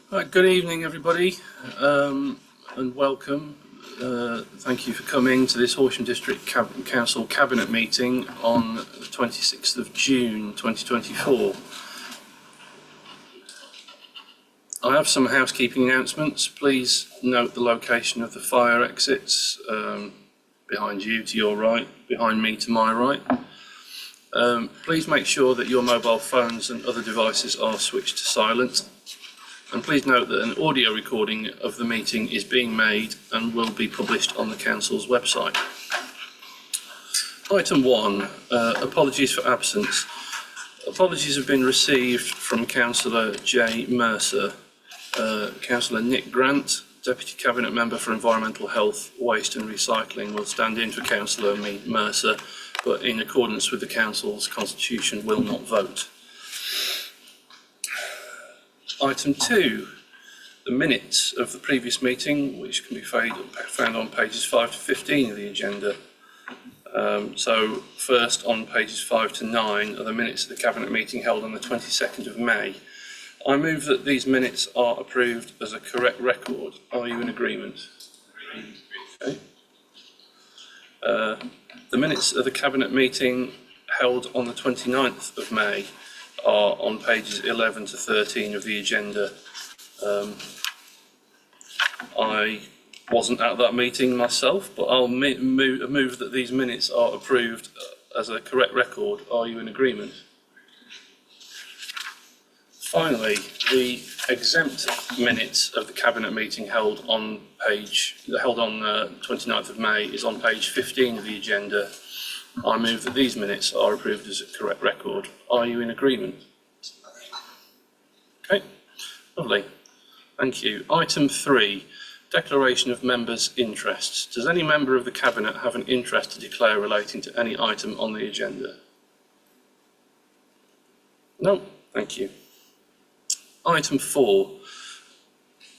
Right, good evening, everybody, and welcome. Thank you for coming to this Horsham District Council Cabinet meeting on the 26th of June 2024. I have some housekeeping announcements. Please note the location of the fire exits behind you to your right, behind me to my right. Please make sure that your mobile phones and other devices are switched to silent. And please note that an audio recording of the meeting is being made and will be published on the Council's website. Item 1, apologies for absence. Apologies have been received from Councillor Jay Mercer, Councillor Nick Grant, Deputy Cabinet Member for Environmental Health, Waste and Recycling, will stand in for Councillor Mercer, but in accordance with the Council's constitution will not vote. Item 2, the minutes of the previous meeting, which can be found on pages 5 to 15 of the agenda. So first on pages 5 to 9 are the minutes of the Cabinet meeting held on the 22nd of May. I move that these minutes are approved as a correct record. Are you in agreement? Okay. The minutes of the Cabinet meeting held on the 29th of May are on pages 11 to 13 of the agenda. I wasn't at that meeting myself, but I'll move that these minutes are approved as a correct record. Are you in agreement? Finally, the exempt minutes of the Cabinet meeting held on 29th of May is on page 15 of the agenda. I move that these minutes are approved as a correct record. Are you in agreement? Okay, lovely. Thank you. Item 3, declaration of members' interests. Does any member of the Cabinet have an interest to declare relating to any item on the agenda? No, thank you. Item 4,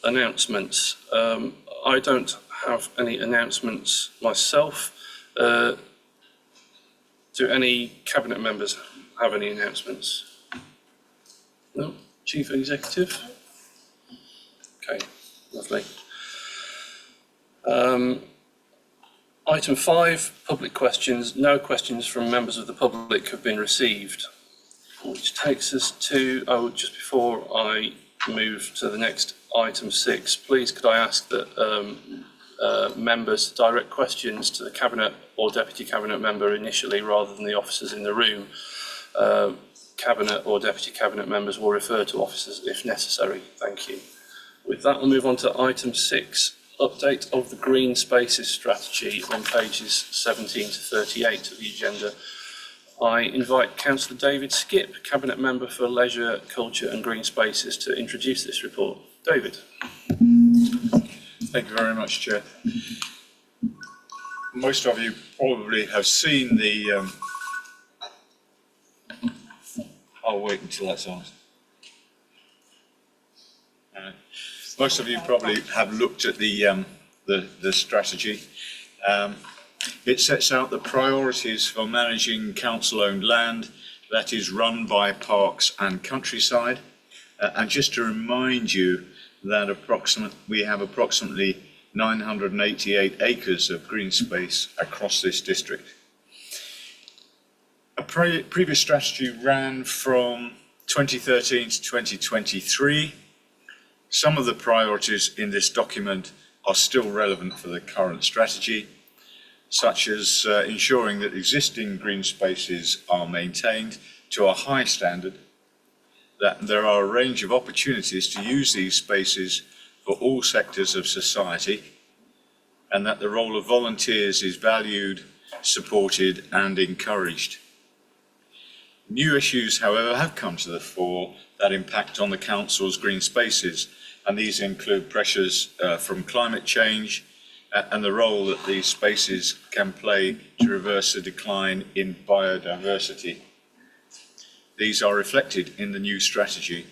announcements. I don't have any announcements myself. Do any Cabinet members have any announcements? No? Chief Executive? Okay, lovely. Item 5, public questions. No questions from members of the public have been received, which takes us to, just before I move to the next item 6, please could I ask that members direct questions to the Cabinet or Deputy Cabinet Member initially rather than the officers in the room. Cabinet or Deputy Cabinet Members will refer to officers if necessary. Thank you. With that, we'll move on to item 6, update of the Green Spaces strategy on pages 17 to 38 of the agenda. I invite Councillor David Skip, Cabinet Member for Leisure, Culture and Green Spaces, to introduce this report. David. Thank you very much, Chair. Most of you probably have seen the... I'll wait until that's on. Most of you probably have looked at the strategy. It sets out the priorities for managing council-owned land that is run by Parks and Countryside. And just to remind you that we have approximately 988 acres of green space across this district. A previous strategy ran from 2013 to 2023. Some of the priorities in this document are still relevant for the current strategy, such as ensuring that existing green spaces are maintained to a high standard, that there are a range of opportunities to use these spaces for all sectors of society, and that the role of volunteers is valued, supported and encouraged. New issues, however, have come to the fore that impact on the Council's green spaces, and these include pressures from climate change and the role that these spaces can play to reverse the decline in biodiversity. These are reflected in the new strategy.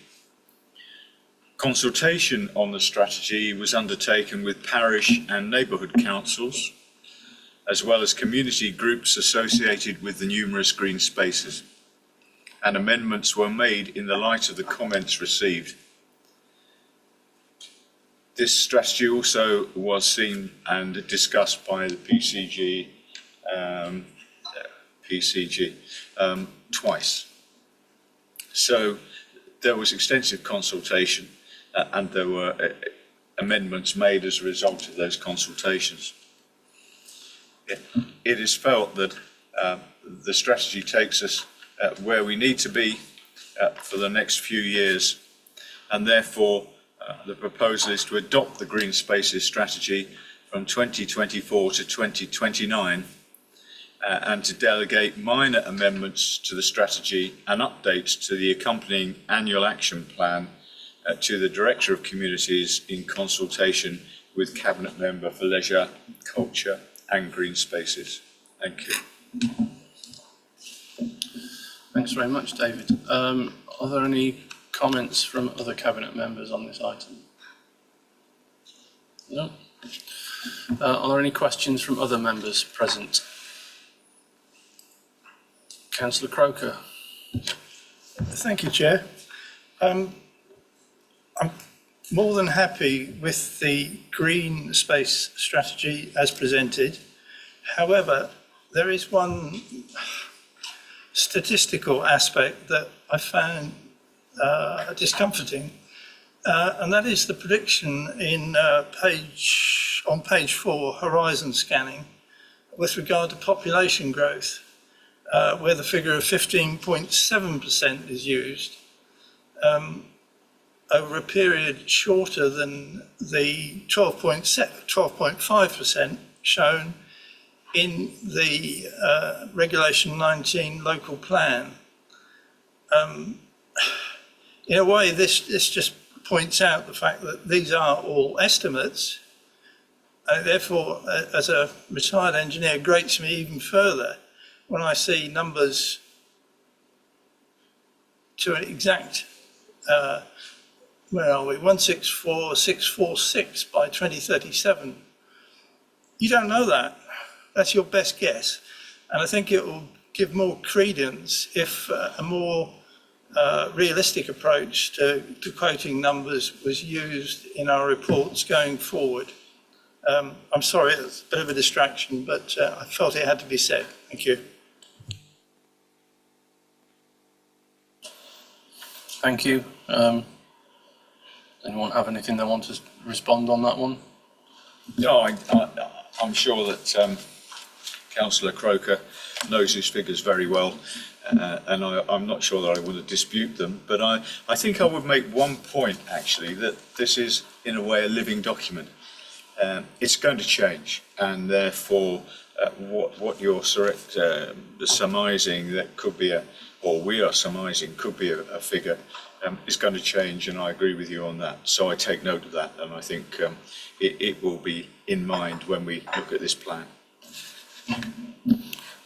Consultation on the strategy was undertaken with parish and neighbourhood councils, as well as community groups associated with the numerous green spaces, and amendments were made in the light of the comments received. This strategy also was seen and discussed by the PCG twice. So there was extensive consultation and there were amendments made as a result of those consultations. It is felt that the strategy takes us where we need to be for the next few years, and therefore the proposal is to adopt the Green Spaces strategy from 2024 to 2029 and to delegate minor amendments to the strategy and updates to the accompanying annual action plan to the Director of Communities in consultation with Cabinet Member for Leisure, Culture and Green Spaces. Thank you. Thanks very much, David. Are there any comments from other Cabinet members on this item? No? Are there any questions from other members present? Councillor Croker. Thank you, Chair. I'm more than happy with the green space strategy as presented. However, there is one statistical aspect that I found discomforting, and that is the prediction on page 4, horizon scanning, with regard to population growth, where the figure of 15.7% is used over a period shorter than the 12.5% shown in the Regulation 19 local plan. In a way, this just points out the fact that these are all estimates. Therefore, as a retired engineer, it grates me even further when I see numbers to an exact, where are we, 164,646 by 2037. You don't know that. That's your best guess. And I think it will give more credence if a more realistic approach to quoting numbers was used in our reports going forward. I'm sorry, it's a bit of a distraction, but I felt it had to be said. Thank you. Thank you. Anyone have anything they want to respond on that one? No, I'm sure that Councillor Croker knows his figures very well, and I'm not sure that I want to dispute them, but I think I would make one point actually, that this is in a way a living document. It's going to change, and therefore what you're surmising that could be or we are surmising could be a figure is going to change, and I agree with you on that. So I take note of that, and I think it will be in mind when we look at this plan. I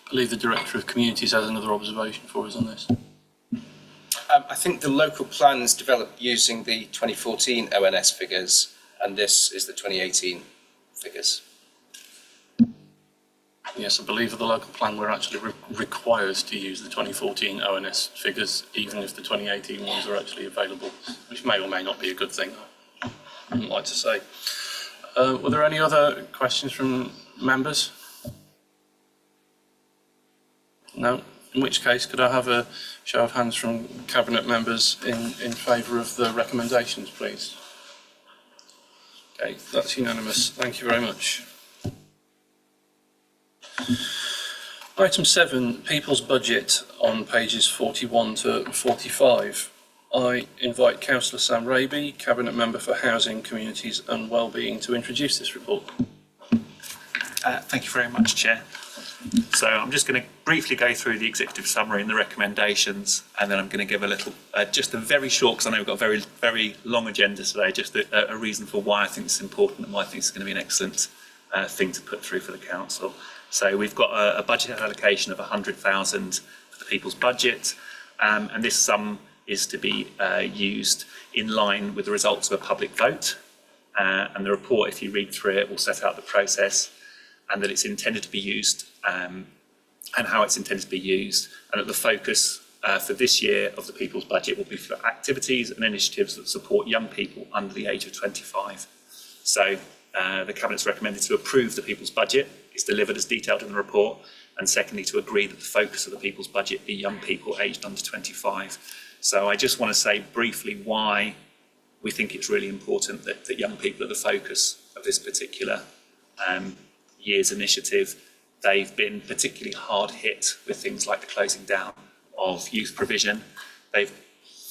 believe the Director of Communities has another observation for us on this. I think the local plan is developed using the 2014 ONS figures, and this is the 2018 figures. Yes, I believe for the local plan we're actually required to use the 2014 ONS figures, even if the 2018 ones are actually available, which may or may not be a good thing, I wouldn't like to say. Were there any other questions from members? No? In which case, could I have a show of hands from Cabinet members in favour of the recommendations, please? Okay, that's unanimous. Thank you very much. Item 7, People's Budget, on pages 41 to 45. I invite Councillor Sam Raby, Cabinet Member for Housing, Communities and Wellbeing, to introduce this report. Thank you very much, Chair. So I'm just going to briefly go through the executive summary and the recommendations, and then I'm going to give a little, just a very short, because I know we've got a very, very long agenda today, just a reason for why I think it's important and why I think it's going to be an excellent thing to put through for the Council. So we've got a budget allocation of 100,000 for the People's Budget, and this sum is to be used in line with the results of a public vote. And the report, if you read through it, will set out the process and that it's intended to be used and how it's intended to be used, and that the focus for this year of the People's Budget will be for activities and initiatives that support young people under the age of 25. So the Cabinet's recommended to approve the People's Budget. It's delivered as detailed in the report. And secondly, to agree that the focus of the People's Budget be young people aged under 25. So I just want to say briefly why we think it's really important that young people are the focus of this particular year's initiative. They've been particularly hard hit with things like the closing down of youth provision.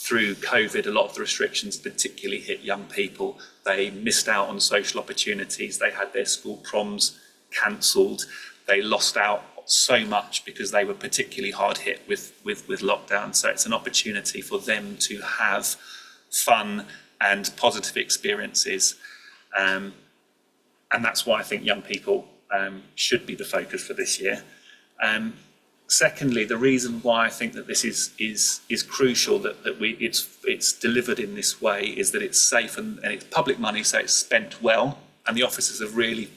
Through COVID, a lot of the restrictions particularly hit young people. They missed out on social opportunities. They had their school proms cancelled. They lost out so much because they were particularly hard hit with lockdown. So it's an opportunity for them to have fun and positive experiences. And that's why I think young people should be the focus for this year. Secondly, the reason why I think that this is crucial that it's delivered in this way is that it's safe and it's public money, so it's spent well, and the officers have really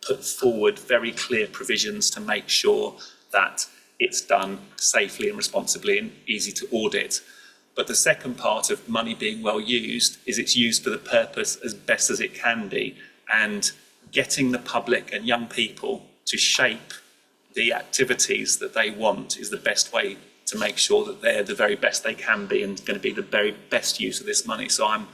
put forward very clear provisions to make sure that it's done safely and responsibly and easy to audit. But the second part of money being well used is it's used for the purpose as best as it can be, and getting the public and young people to shape the activities that they want is the best way to make sure that they're the very best they can be and going to be the very best use of this money. So I'm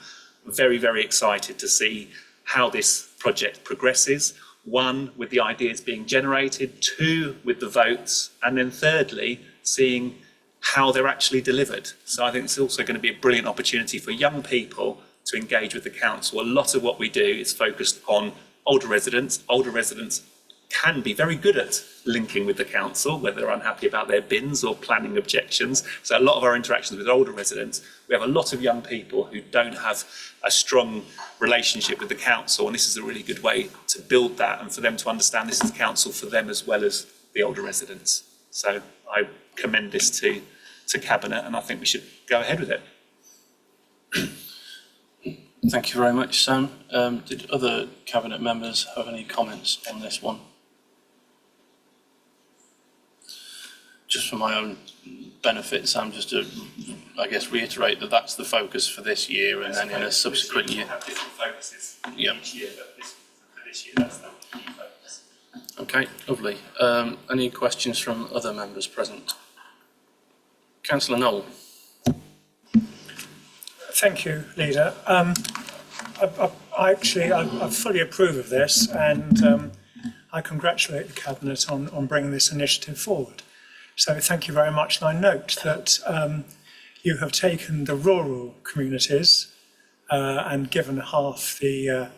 very, very excited to see how this project progresses. One, with the ideas being generated, two, with the votes, and then thirdly, seeing how they're actually delivered. So I think it's also going to be a brilliant opportunity for young people to engage with the council. A lot of what we do is focused on older residents. Older residents can be very good at linking with the council, whether they're unhappy about their bins or planning objections. So a lot of our interactions with older residents, we have a lot of young people who don't have a strong relationship with the council, and this is a really good way to build that and for them to understand this is the council for them as well as the older residents. So I commend this to Cabinet, and I think we should go ahead with it. Thank you very much, Sam. Did other Cabinet members have any comments on this one? Just for my own benefit, Sam, just to, I guess, reiterate that that's the focus for this year, and then in a subsequent year. Have different focuses Yeah. each year, but for this year, that's the key focus. Okay, lovely. Any questions from other members present? Councillor Knoll. Thank you, Leader. I fully approve of this, and I congratulate the Cabinet on bringing this initiative forward. So thank you very much. And I note that you have taken the rural communities and given half the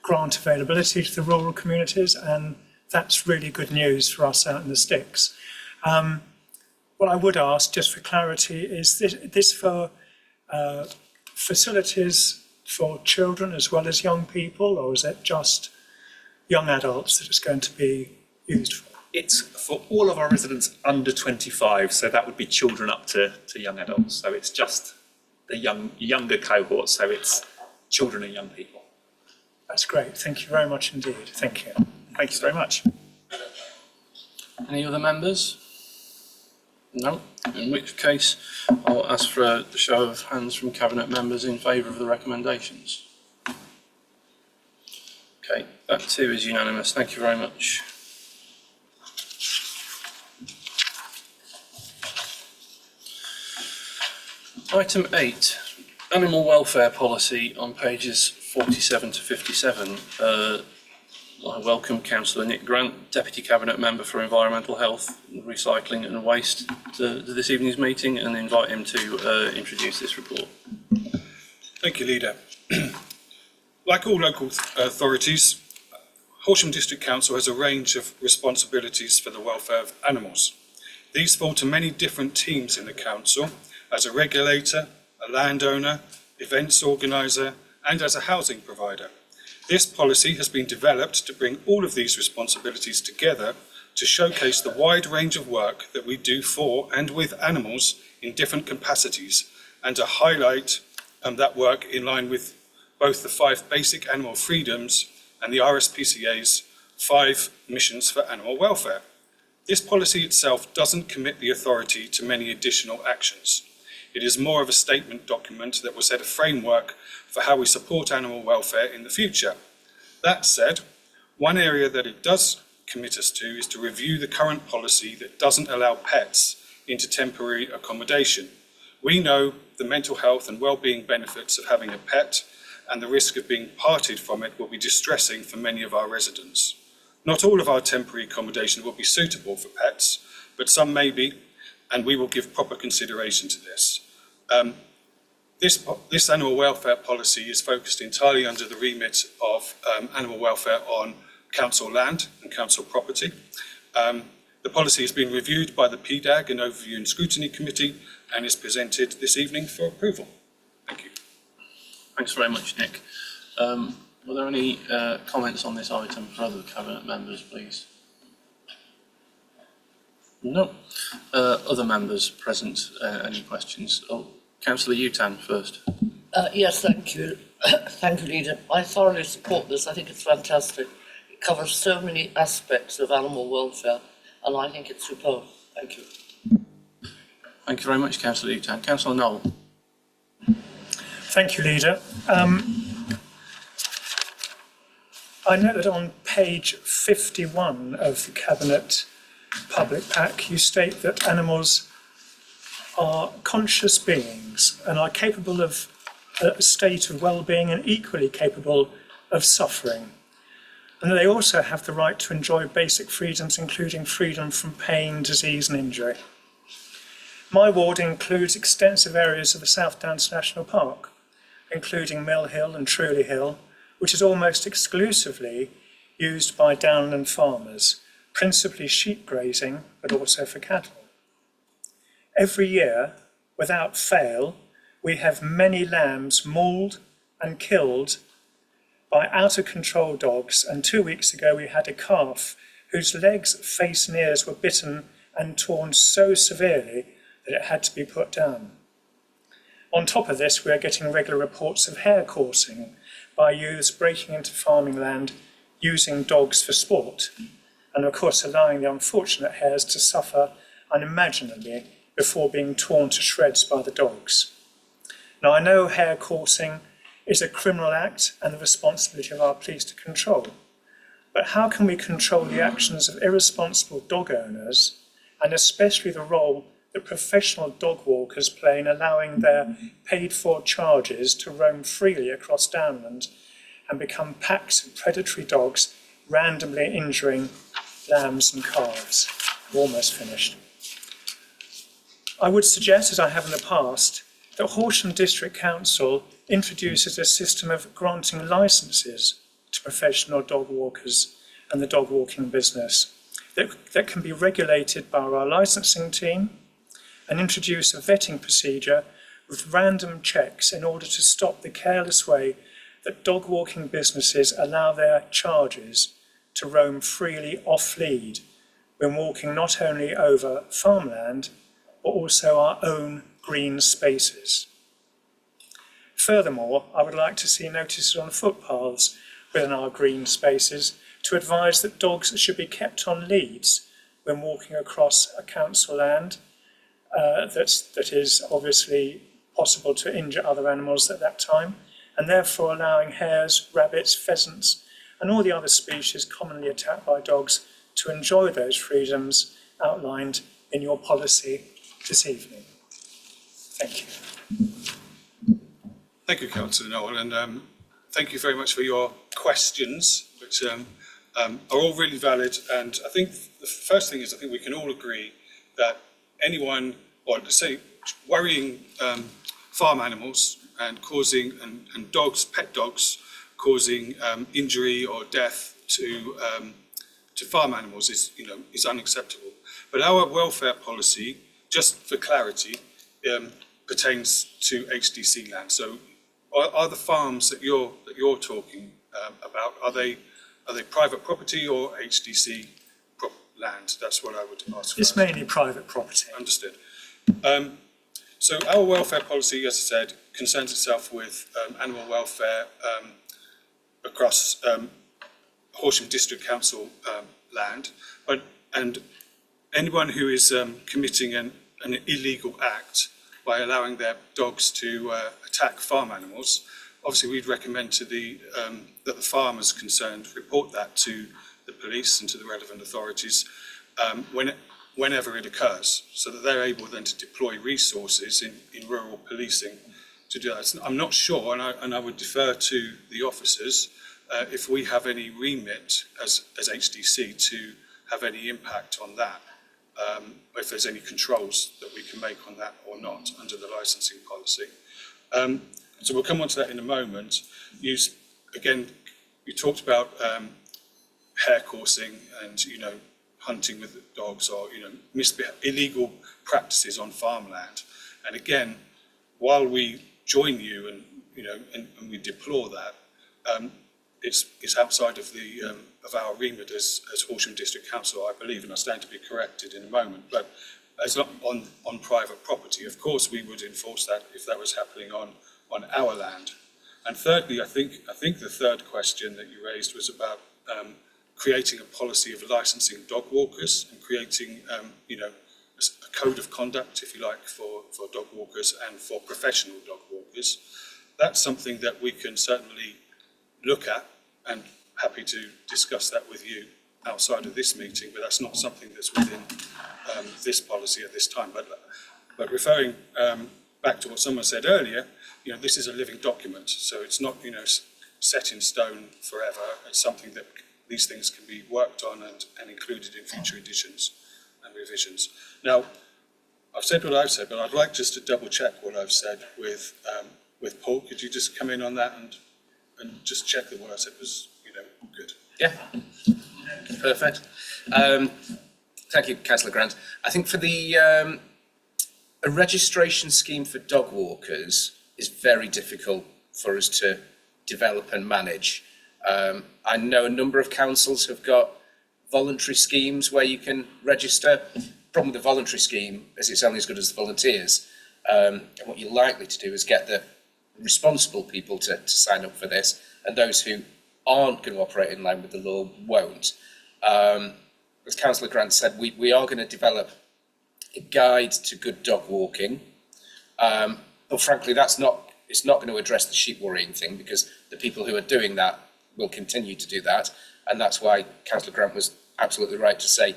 grant availability to the rural communities, and that's really good news for us out in the sticks. What I would ask, just for clarity, is this for facilities for children as well as young people, or is it just young adults that it's going to be used for? It's for all of our residents under 25, so that would be children up to young adults. So it's just the younger cohort, so it's children and young people. That's great. Thank you very much indeed. Thank you. Thank you very much. Any other members? No? In which case, I'll ask for a show of hands from Cabinet members in favour of the recommendations. Okay, that too is unanimous. Thank you very much. Item 8, Animal Welfare Policy on pages 47 to 57. I welcome Councillor Nick Grant, Deputy Cabinet Member for Environmental Health, Recycling and Waste to this evening's meeting, and invite him to introduce this report. Thank you, Leader. Like all local authorities, Horsham District Council has a range of responsibilities for the welfare of animals. These fall to many different teams in the council, as a regulator, a landowner, events organiser, and as a housing provider. This policy has been developed to bring all of these responsibilities together to showcase the wide range of work that we do for and with animals in different capacities, and to highlight that work in line with both the 5 basic animal freedoms and the RSPCA's 5 missions for animal welfare. This policy itself doesn't commit the authority to many additional actions. It is more of a statement document that will set a framework for how we support animal welfare in the future. That said, one area that it does commit us to is to review the current policy that doesn't allow pets into temporary accommodation. We know the mental health and well-being benefits of having a pet, and the risk of being parted from it will be distressing for many of our residents. Not all of our temporary accommodation will be suitable for pets, but some may be, and we will give proper consideration to this. This animal welfare policy is focused entirely under the remit of animal welfare on council land and council property. The policy has been reviewed by the PDAG and Overview and Scrutiny Committee and is presented this evening for approval. Thank you. Thanks very much, Nick. Were there any comments on this item for other Cabinet members, please? No. Other members present, any questions? Oh, Councillor Utan first. Yes, thank you. Thank you, Leader. I thoroughly support this. I think it's fantastic. It covers so many aspects of animal welfare, and I think it's superb. Thank you. Thank you very much, Councillor Utan. Councillor Knoll. Thank you, Leader. I note that on page 51 of the Cabinet Public Pack, you state that animals are conscious beings and are capable of a state of well-being and equally capable of suffering. And they also have the right to enjoy basic freedoms, including freedom from pain, disease and injury. My ward includes extensive areas of the South Downs National Park, including Mill Hill and Truley Hill, which is almost exclusively used by downland farmers, principally sheep grazing, but also for cattle. Every year, without fail, we have many lambs mauled and killed by out-of-control dogs, and 2 weeks ago we had a calf whose legs, face and ears were bitten and torn so severely that it had to be put down. On top of this, we are getting regular reports of hare coursing by youths breaking into farming land using dogs for sport, and of course allowing the unfortunate hares to suffer unimaginably before being torn to shreds by the dogs. Now, I know hare coursing is a criminal act and the responsibility of our police to control, but how can we control the actions of irresponsible dog owners, and especially the role that professional dog walkers play in allowing their paid-for charges to roam freely across downland and become packs of predatory dogs, randomly injuring lambs and calves? I'm almost finished. I would suggest, as I have in the past, that Horsham District Council introduces a system of granting licences to professional dog walkers and the dog walking business that can be regulated by our licensing team, and introduce a vetting procedure with random checks in order to stop the careless way that dog walking businesses allow their charges to roam freely off lead when walking not only over farmland but also our own green spaces. Furthermore, I would like to see notices on footpaths within our green spaces to advise that dogs should be kept on leads when walking across a council land that is obviously possible to injure other animals at that time, and therefore allowing hares, rabbits, pheasants, and all the other species commonly attacked by dogs to enjoy those freedoms outlined in your policy this evening. Thank you. Thank you, Councillor Noel, and thank you very much for your questions, which are all really valid. And I think the first thing is, I think we can all agree that anyone, or let's say, worrying farm animals and causing, and dogs, pet dogs, causing injury or death to farm animals is unacceptable. But our welfare policy, just for clarity, pertains to HDC land. So, are the farms that you're talking about, are they private property or HDC land? That's what I would ask. It's mainly private property. Understood. So our welfare policy, as I said, concerns itself with animal welfare across Horsham District Council land, and anyone who is committing an illegal act by allowing their dogs to attack farm animals. Obviously, we'd recommend to that the farmers concerned report that to the police and to the relevant authorities whenever it occurs, so that they're able then to deploy resources in rural policing to do that. I'm not sure, and I would defer to the officers if we have any remit as HDC to have any impact on that, if there's any controls that we can make on that or not under the licensing policy. So we'll come on to that in a moment. You talked about hare coursing and, hunting with dogs or, illegal practices on farmland. And again, while we join you and we deplore that, it's outside of our remit as Horsham District Council, I believe, and I stand to be corrected in a moment. But as not on private property, of course, we would enforce that if that was happening on our land. And thirdly, I think the third question that you raised was about creating a policy of licensing dog walkers and creating, a code of conduct, if you like, for dog walkers and for professional dog walkers. That's something that we can certainly look at, and happy to discuss that with you outside of this meeting, but that's not something that's within this policy at this time. But referring back to what someone said earlier, this is a living document, so it's not, set in stone forever. It's something that these things can be worked on and included in future editions and revisions. Now, I've said what I've said, but I'd like just to double check what I've said with Paul. Could you just come in on that and just check that what I said was, good? Yeah, perfect. Thank you, Councillor Grant. I think for a registration scheme for dog walkers is very difficult for us to develop and manage. I know a number of councils have got voluntary schemes where you can register. Problem with the voluntary scheme is it's only as good as the volunteers. And what you're likely to do is get the responsible people to sign up for this, and those who aren't going to operate in line with the law won't. As Councillor Grant said, we are going to develop a guide to good dog walking, but frankly it's not going to address the sheep worrying thing, because the people who are doing that will continue to do that, and that's why Councillor Grant was absolutely right to say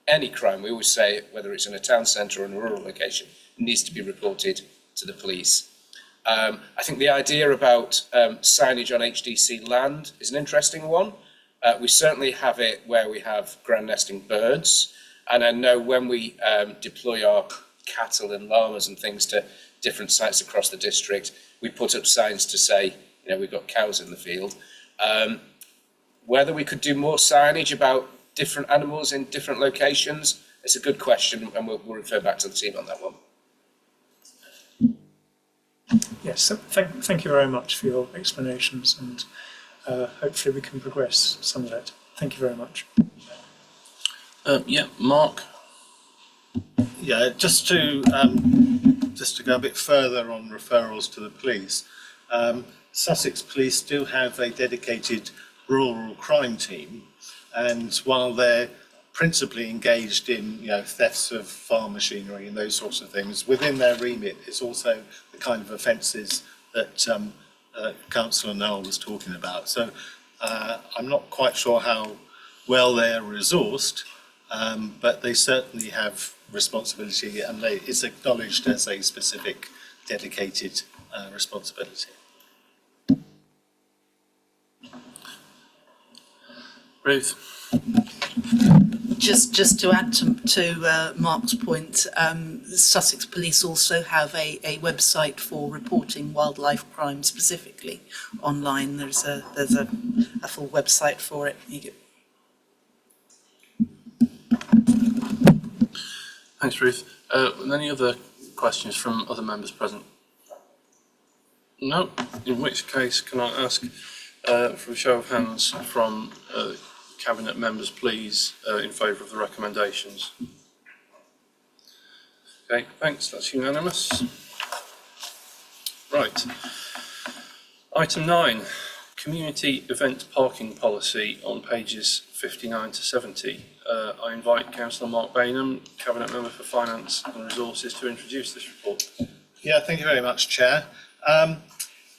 any crime, we always say it, whether it's in a town centre or in a rural location, needs to be reported to the police. I think the idea about signage on HDC land is an interesting one. We certainly have it where we have ground nesting birds, and I know when we deploy our cattle and llamas and things to different sites across the district, we put up signs to say, we've got cows in the field. Whether we could do more signage about different animals in different locations, it's a good question, and we'll refer back to the team on that one. Yes, so thank you very much for your explanations, and hopefully we can progress some of that. Thank you very much. Mark? Yeah, just to go a bit further on referrals to the police, Sussex Police do have a dedicated rural crime team, and while they're principally engaged in thefts of farm machinery and those sorts of things, within their remit is also the kind of offences that Councillor Noel was talking about. So I'm not quite sure how well they're resourced, but they certainly have responsibility, and it's acknowledged as a specific dedicated responsibility. Ruth? Just to add to Mark's point, Sussex Police also have a website for reporting wildlife crime specifically online. There's a full website for it. Thanks, Ruth. Any other questions from other members present? No? In which case, can I ask for a show of hands from Cabinet members, please, in favour of the recommendations? Okay, thanks. That's unanimous. Right. Item 9, community event parking policy on pages 59 to 70. I invite Councillor Mark Bainham, Cabinet Member for Finance and Resources, to introduce this report. Yeah, thank you very much, Chair.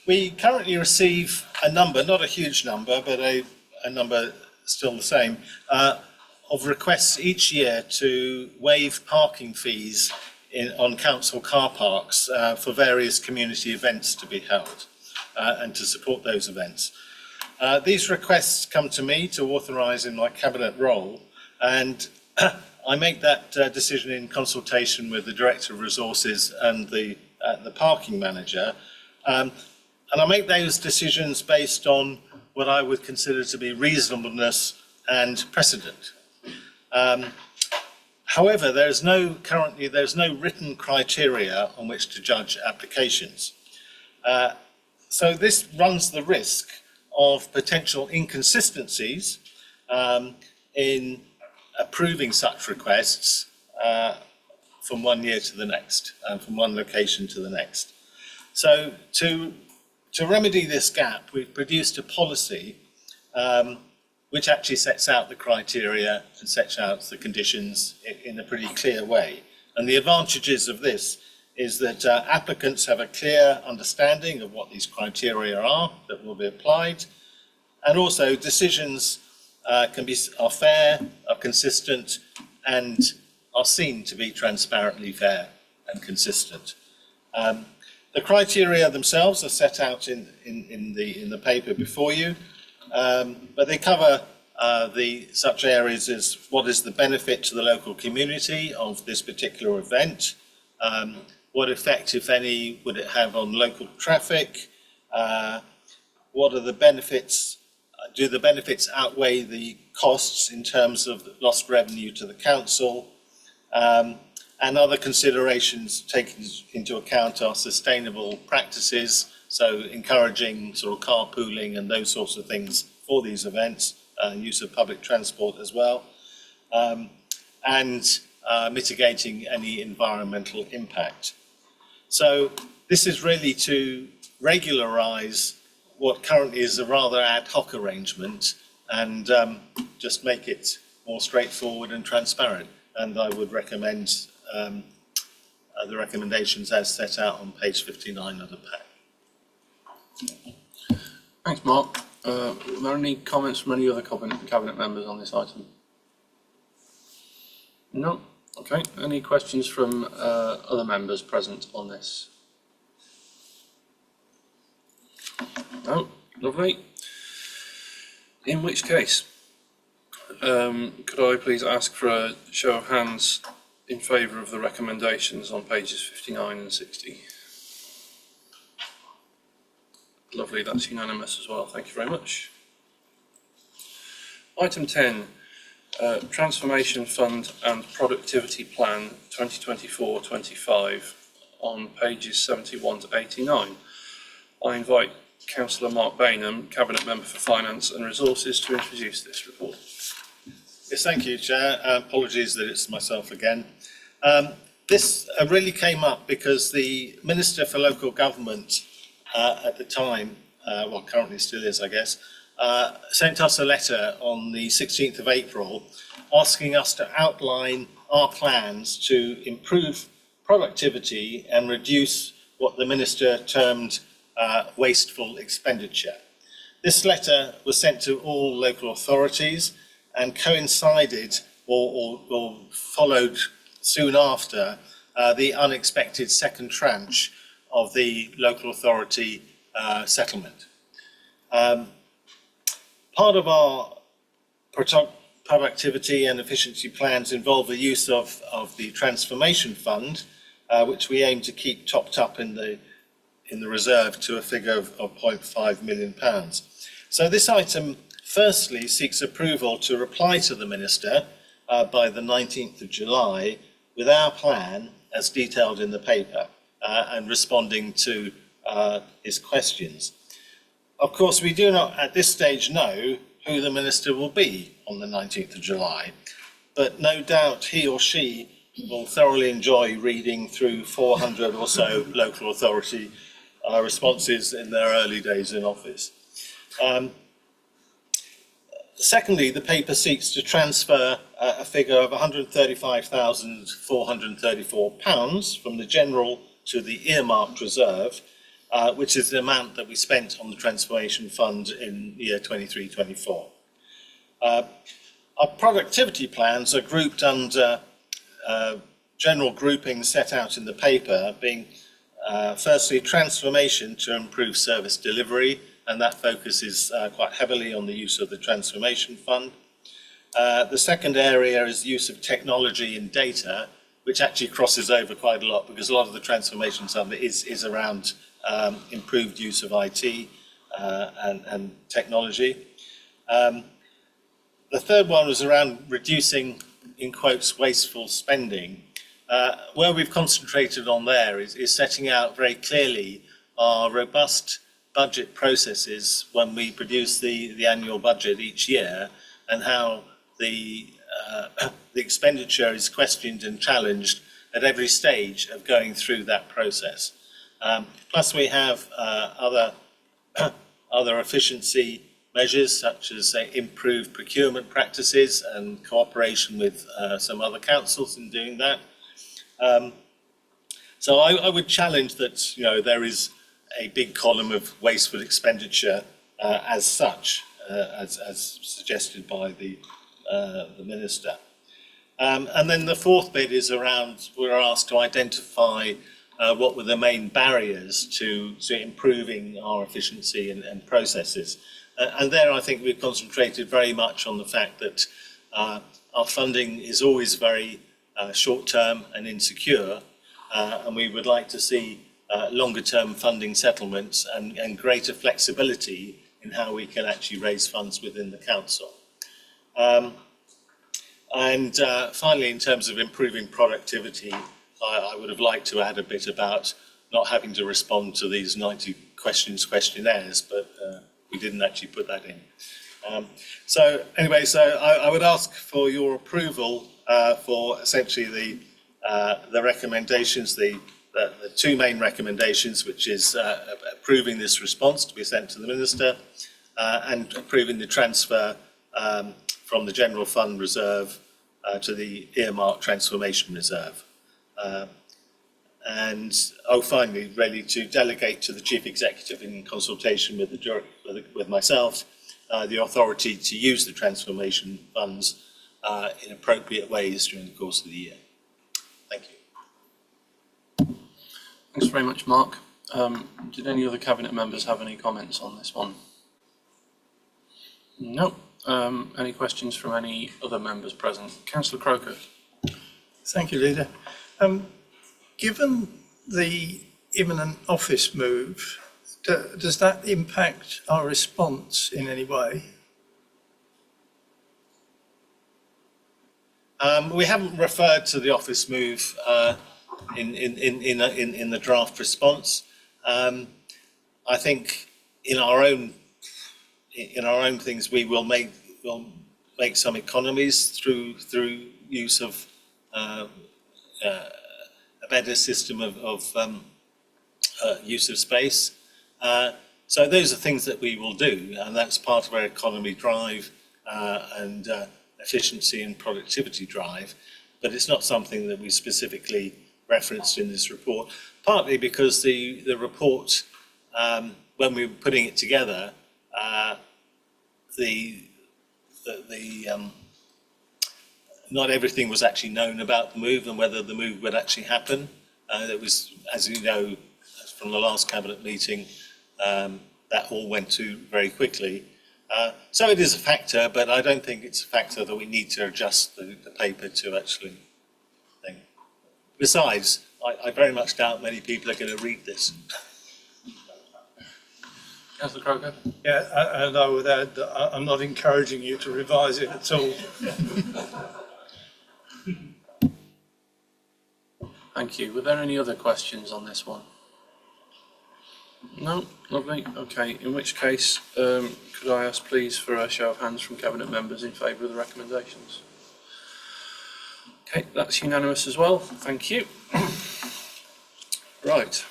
We currently receive a number, not a huge number, but a number still the same, of requests each year to waive parking fees on council car parks for various community events to be held and to support those events. These requests come to me to authorise in my cabinet role, and I make that decision in consultation with the Director of Resources and the parking manager. And I make those decisions based on what I would consider to be reasonableness and precedent. However, there's no written criteria on which to judge applications. So this runs the risk of potential inconsistencies in approving such requests from one year to the next, from one location to the next. So to remedy this gap, we've produced a policy which actually sets out the criteria and sets out the conditions in a pretty clear way. And the advantages of this is that applicants have a clear understanding of what these criteria are that will be applied, and also decisions are fair, are consistent, and are seen to be transparently fair and consistent. The criteria themselves are set out in the paper before you, but they cover such areas as what is the benefit to the local community of this particular event, what effect, if any, would it have on local traffic, what are the benefits, do the benefits outweigh the costs in terms of lost revenue to the council, and other considerations taken into account are sustainable practices, so encouraging sort of carpooling and those sorts of things for these events, use of public transport as well, and mitigating any environmental impact. So this is really to regularise what currently is a rather ad hoc arrangement and just make it more straightforward and transparent. And I would recommend the recommendations as set out on page 59 of the pack. Thanks, Mark. Are there any comments from any other cabinet members on this item? No? Okay. Any questions from other members present on this? No? Lovely. In which case, could I please ask for a show of hands in favour of the recommendations on pages 59 and 60? Lovely, that's unanimous as well. Thank you very much. Item 10, Transformation Fund and Productivity Plan 2024-25 on pages 71 to 89. I invite Councillor Mark Bainham, Cabinet Member for Finance and Resources, to introduce this report. Yes, thank you, Chair. Apologies that it's myself again. This really came up because the Minister for Local Government at the time, well, currently still is, I guess, sent us a letter on the 16th of April asking us to outline our plans to improve productivity and reduce what the Minister termed wasteful expenditure. This letter was sent to all local authorities and coincided or followed soon after the unexpected second tranche of the local authority settlement. Part of our productivity and efficiency plans involve the use of the Transformation Fund, which we aim to keep topped up in the reserve to a figure of £0.5 million. So this item firstly seeks approval to reply to the Minister by the 19th of July with our plan as detailed in the paper and responding to his questions. Of course, we do not at this stage know who the Minister will be on the 19th of July, but no doubt he or she will thoroughly enjoy reading through 400 or so local authority responses in their early days in office. Secondly, the paper seeks to transfer a figure of £135,434 from the general to the earmarked reserve, which is the amount that we spent on the transformation fund in year 23-24. Our productivity plans are grouped under general groupings set out in the paper, being firstly transformation to improve service delivery, and that focuses quite heavily on the use of the transformation fund. The second area is use of technology and data, which actually crosses over quite a lot because a lot of the transformation fund is around improved use of IT and technology. The third one was around reducing, in quotes, wasteful spending. Where we've concentrated on there is setting out very clearly our robust budget processes when we produce the annual budget each year, and how the expenditure is questioned and challenged at every stage of going through that process. Plus we have other efficiency measures such as improved procurement practices and cooperation with some other councils in doing that. So I would challenge that, you know, there is a big column of wasteful expenditure as such, as suggested by the Minister. And then the fourth bit is around, we're asked to identify what were the main barriers to improving our efficiency and processes. And there I think we've concentrated very much on the fact that our funding is always very short-term and insecure, and we would like to see longer-term funding settlements and greater flexibility in how we can actually raise funds within the council. And finally, in terms of improving productivity, I would have liked to add a bit about not having to respond to these 90 questionnaires, but we didn't actually put that in. So anyway, I would ask for your approval for essentially the recommendations, the two main recommendations, which is approving this response to be sent to the Minister and approving the transfer from the General Fund Reserve to the earmarked transformation reserve. And finally, really to delegate to the Chief Executive in consultation with with myself the authority to use the transformation funds in appropriate ways during the course of the year. Thank you. Thanks very much, Mark. Did any other Cabinet members have any comments on this one? No. Any questions from any other members present? Councillor Croker. Thank you, Leader. Given the imminent office move, does that impact our response in any way? We haven't referred to the office move in the draft response. I think in our own things we will make some economies through use of a better system of use of space. So those are things that we will do, and that's part of our economy drive and efficiency and productivity drive. But it's not something that we specifically referenced in this report, partly because the report, when we were putting it together, not everything was actually known about the move and whether the move would actually happen. There was, as you know, from the last Cabinet meeting, that all went to very quickly. So it is a factor, but I don't think it's a factor that we need to adjust the paper to actually think. Besides, I very much doubt many people are going to read this. Councillor Croker. Yeah, and I would add that I'm not encouraging you to revise it at all. Thank you. Were there any other questions on this one? No? Lovely. Okay, in which case, could I ask please for a show of hands from Cabinet members in favour of the recommendations? Okay, that's unanimous as well. Thank you. Right.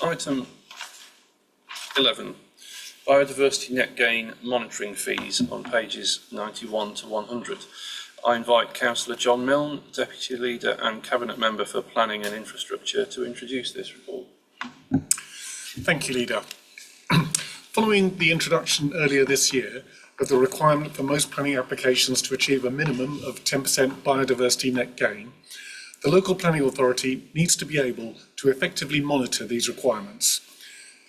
Item 11, biodiversity net gain monitoring fees on pages 91 to 100. I invite Councillor John Milne, Deputy Leader and Cabinet Member for Planning and Infrastructure, to introduce this report. Thank you, Leader. Following the introduction earlier this year of the requirement for most planning applications to achieve a minimum of 10% biodiversity net gain, the local planning authority needs to be able to effectively monitor these requirements.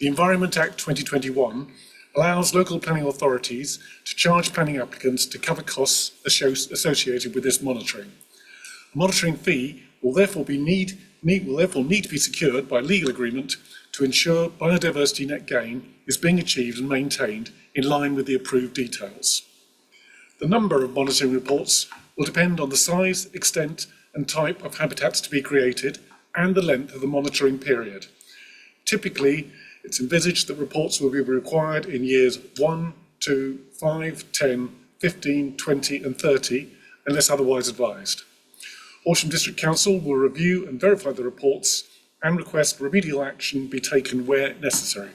The Environment Act 2021 allows local planning authorities to charge planning applicants to cover costs associated with this monitoring. A monitoring fee will therefore need to be secured by legal agreement to ensure biodiversity net gain is being achieved and maintained in line with the approved details. The number of monitoring reports will depend on the size, extent and type of habitats to be created and the length of the monitoring period. Typically, it's envisaged that reports will be required in years 1, 2, 5, 10, 15, 20 and 30, unless otherwise advised. Horsham District Council will review and verify the reports and request remedial action be taken where necessary.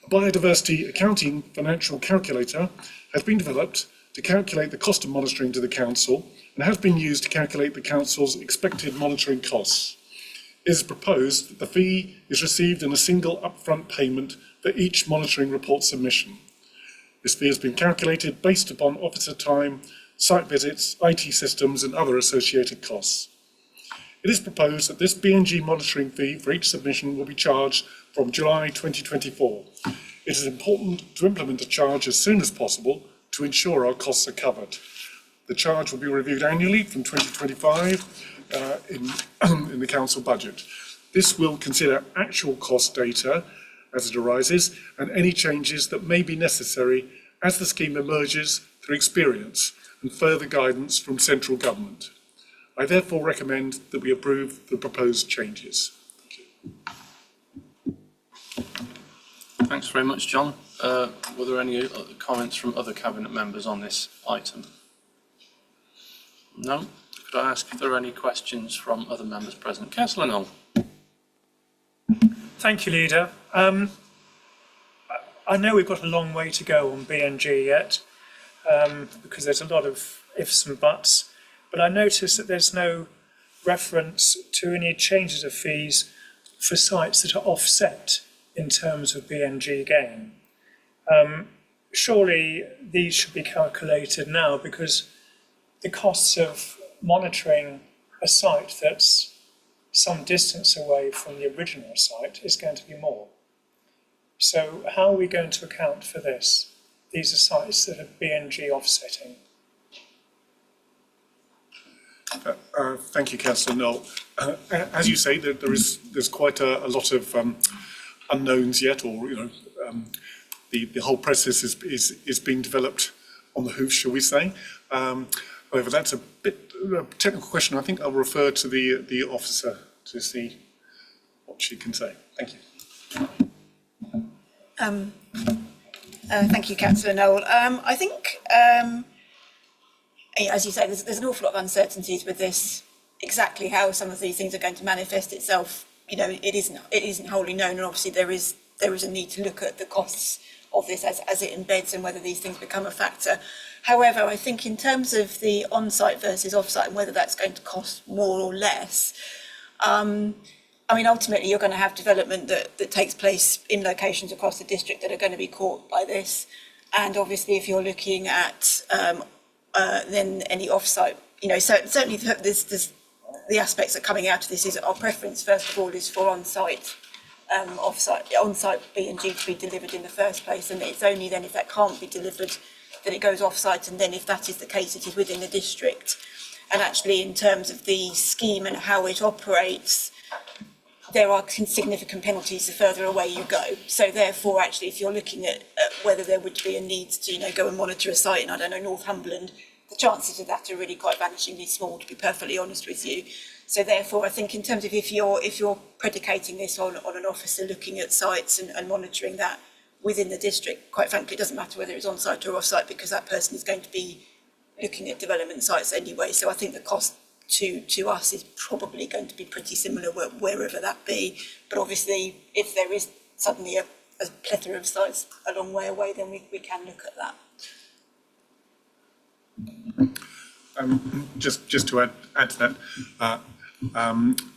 A biodiversity accounting financial calculator has been developed to calculate the cost of monitoring to the Council and has been used to calculate the Council's expected monitoring costs. It is proposed that the fee is received in a single upfront payment for each monitoring report submission. This fee has been calculated based upon officer time, site visits, IT systems and other associated costs. It is proposed that this BNG monitoring fee for each submission will be charged from July 2024. It is important to implement a charge as soon as possible to ensure our costs are covered. The charge will be reviewed annually from 2025 in the council budget. This will consider actual cost data as it arises and any changes that may be necessary as the scheme emerges through experience and further guidance from central government. I therefore recommend that we approve the proposed changes. Thanks very much, John. Were there any other comments from other Cabinet members on this item? No? Could I ask if there are any questions from other members present? Councillor Knoll. Thank you, Leader. I know we've got a long way to go on BNG yet, because there's a lot of ifs and buts, but I noticed that there's no reference to any changes of fees for sites that are offset in terms of BNG gain. Surely these should be calculated now, because the costs of monitoring a site that's some distance away from the original site is going to be more. So how are we going to account for this? These are sites that are BNG offsetting. Thank you, Councillor Knoll. As you say, there's quite a lot of unknowns yet, or the whole process is being developed on the hoof, shall we say. However, that's a bit a technical question. I think I'll refer to the officer to see what she can say. Thank you. Thank you, Councillor Knoll. I think, as you say, there's an awful lot of uncertainties with this. Exactly how some of these things are going to manifest itself, it isn't wholly known, and obviously there is a need to look at the costs of this as it embeds and whether these things become a factor. However, I think in terms of the on-site versus off-site and whether that's going to cost more or less, ultimately you're going to have development that takes place in locations across the district that are going to be caught by this. And obviously if you're looking at then any off-site, certainly there's the aspects that are coming out of this is our preference, first of all, is for on-site BNG to be delivered in the first place, and it's only then if that can't be delivered that it goes off-site, and then if that is the case, it is within the district. And actually, in terms of the scheme and how it operates, there are significant penalties the further away you go. So therefore, actually, if you're looking at whether there would be a need to go and monitor a site in, I don't know, Northumberland, the chances of that are really quite vanishingly small, to be perfectly honest with you. So therefore, I think in terms of if you're predicating this on an officer looking at sites and monitoring that within the district, quite frankly, it doesn't matter whether it's on-site or off-site, because that person is going to be looking at development sites anyway. So I think the cost to us is probably going to be pretty similar wherever that be. But obviously, if there is suddenly a plethora of sites a long way away, then we can look at that. Just to add to that,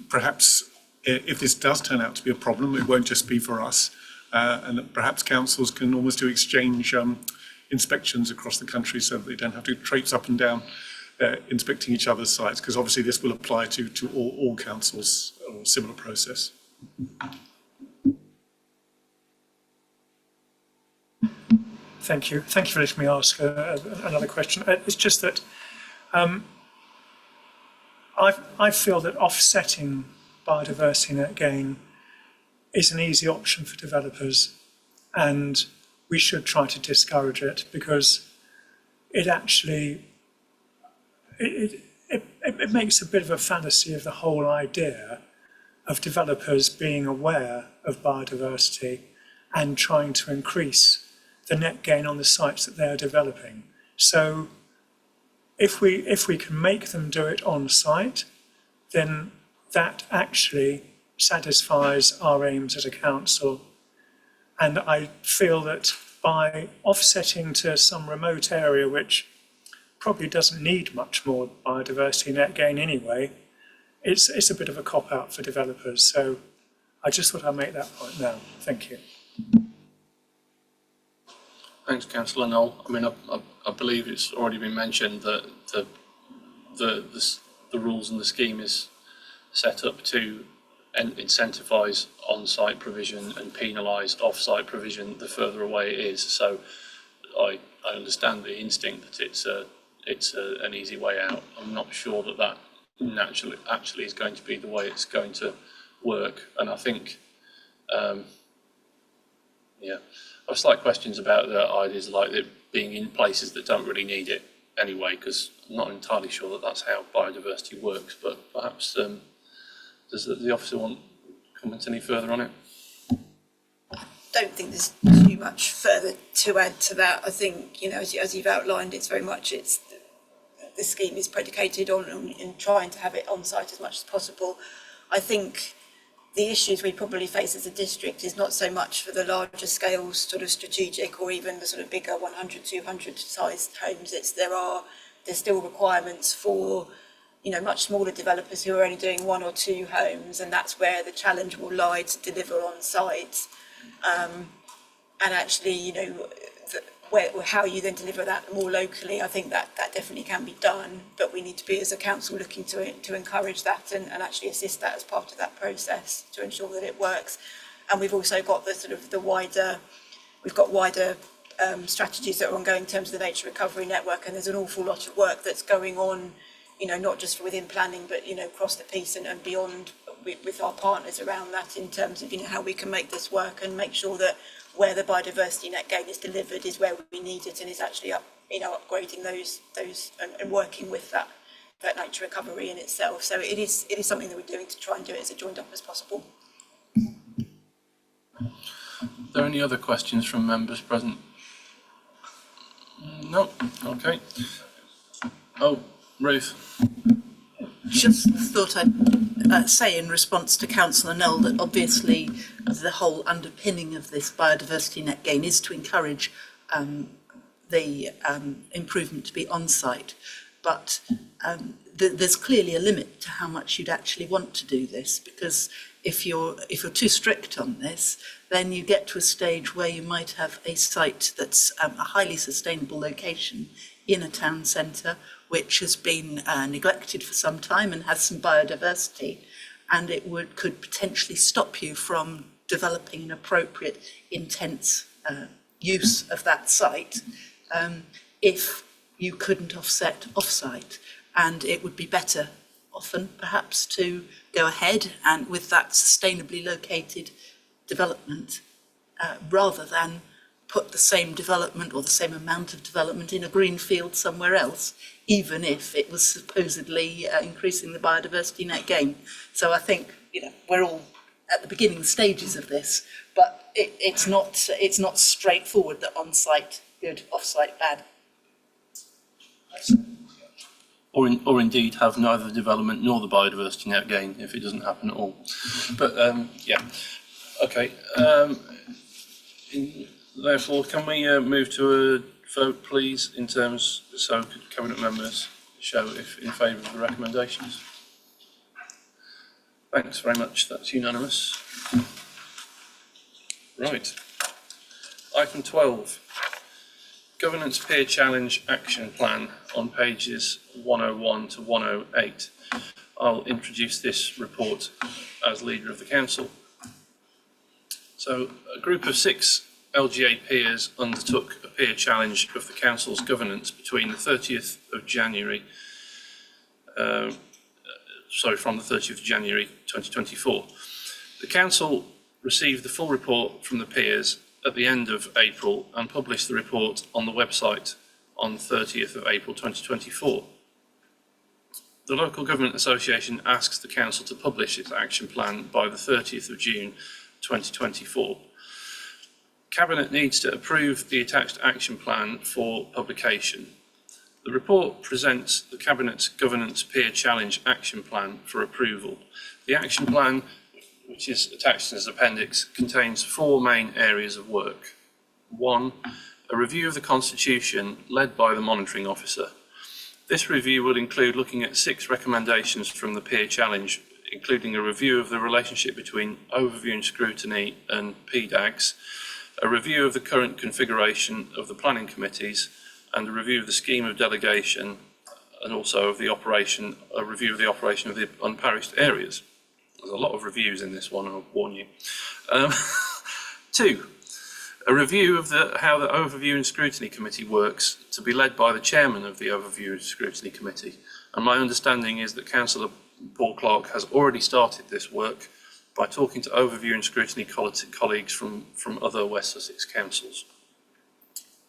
perhaps if this does turn out to be a problem, it won't just be for us, and that perhaps councils can almost do exchange inspections across the country so that they don't have to traipse up and down inspecting each other's sites, because obviously this will apply to all councils or a similar process. Thank you. Thank you for letting me ask another question. It's just that I feel that offsetting biodiversity net gain is an easy option for developers, and we should try to discourage it, because it actually it makes a bit of a fallacy of the whole idea of developers being aware of biodiversity and trying to increase the net gain on the sites that they are developing. So if we can make them do it on site, then that actually satisfies our aims as a council. And I feel that by offsetting to some remote area which probably doesn't need much more biodiversity net gain anyway, it's a bit of a cop-out for developers. So I just thought I'd make that point now. Thank you. Thanks, Councillor Knoll. I mean, I believe it's already been mentioned that the rules and the scheme is set up to incentivise on-site provision and penalise off-site provision the further away it is. So I understand the instinct that it's an easy way out. I'm not sure that naturally actually is going to be the way it's going to work. And I think, I have slight questions about the ideas like it being in places that don't really need it anyway, because I'm not entirely sure that that's how biodiversity works. But perhaps does the officer want to comment any further on it? I don't think there's too much further to add to that. I think, as you've outlined, it's very much the scheme is predicated on trying to have it on site as much as possible. I think the issues we probably face as a district is not so much for the larger scale sort of strategic or even the sort of bigger 100, 200 sized homes. There's still requirements for, much smaller developers who are only doing 1 or 2 homes, and that's where the challenge will lie to deliver on site. And actually, how you then deliver that more locally, I think that definitely can be done, but we need to be as a council looking to encourage that and actually assist that as part of that process to ensure that it works. And we've also got wider strategies that are ongoing in terms of the Nature Recovery Network, and there's an awful lot of work that's going on, not just within planning, but across the piece and beyond with our partners around that, in terms of how we can make this work and make sure that where the biodiversity net gain is delivered is where we need it, and is actually upgrading those and working with that nature recovery in itself. So it is something that we're doing to try and do it as a joined up as possible. Are there any other questions from members present? No. Okay. Oh, Ruth. Just thought I'd say in response to Councillor Knoll that obviously the whole underpinning of this biodiversity net gain is to encourage the improvement to be on site, but there's clearly a limit to how much you'd actually want to do this, because if you're too strict on this, then you get to a stage where you might have a site that's a highly sustainable location in a town centre which has been neglected for some time and has some biodiversity, and it could potentially stop you from developing an appropriate intense use of that site if you couldn't offset off-site. And it would be better often perhaps to go ahead and with that sustainably located development rather than put the same development or the same amount of development in a green field somewhere else, even if it was supposedly increasing the biodiversity net gain. So I think we're all at the beginning stages of this, but it's not straightforward that on-site good, off-site bad. Or indeed have neither the development nor the biodiversity net gain if it doesn't happen at all. But okay. Therefore, can we move to a vote, please, in terms, so cabinet members show if in favour of the recommendations. Thanks very much, that's unanimous. Right. Item 12, Governance Peer Challenge Action Plan on pages 101 to 108. I'll introduce this report as leader of the council. So, a group of 6 LGA peers undertook a peer challenge of the council's governance between the 30th of January, from the 30th of January 2024. The council received the full report from the peers at the end of April and published the report on the website on 30th of April 2024. The Local Government Association asks the council to publish its action plan by the 30th of June 2024. Cabinet needs to approve the attached action plan for publication. The report presents the Cabinet's Governance Peer Challenge Action Plan for approval. The action plan, which is attached as an appendix, contains 4 main areas of work. 1, a review of the Constitution led by the Monitoring Officer. This review will include looking at 6 recommendations from the peer challenge, including a review of the relationship between overview and scrutiny and PDAGs, a review of the current configuration of the planning committees, and a review of the scheme of delegation, and also of the operation, a review of the operation of the unparished areas. There's a lot of reviews in this one, I'll warn you. 2, a review of how the Overview and Scrutiny Committee works, to be led by the chairman of the Overview and Scrutiny Committee. And my understanding is that Councillor Paul Clark has already started this work by talking to Overview and Scrutiny colleagues from other West Sussex councils.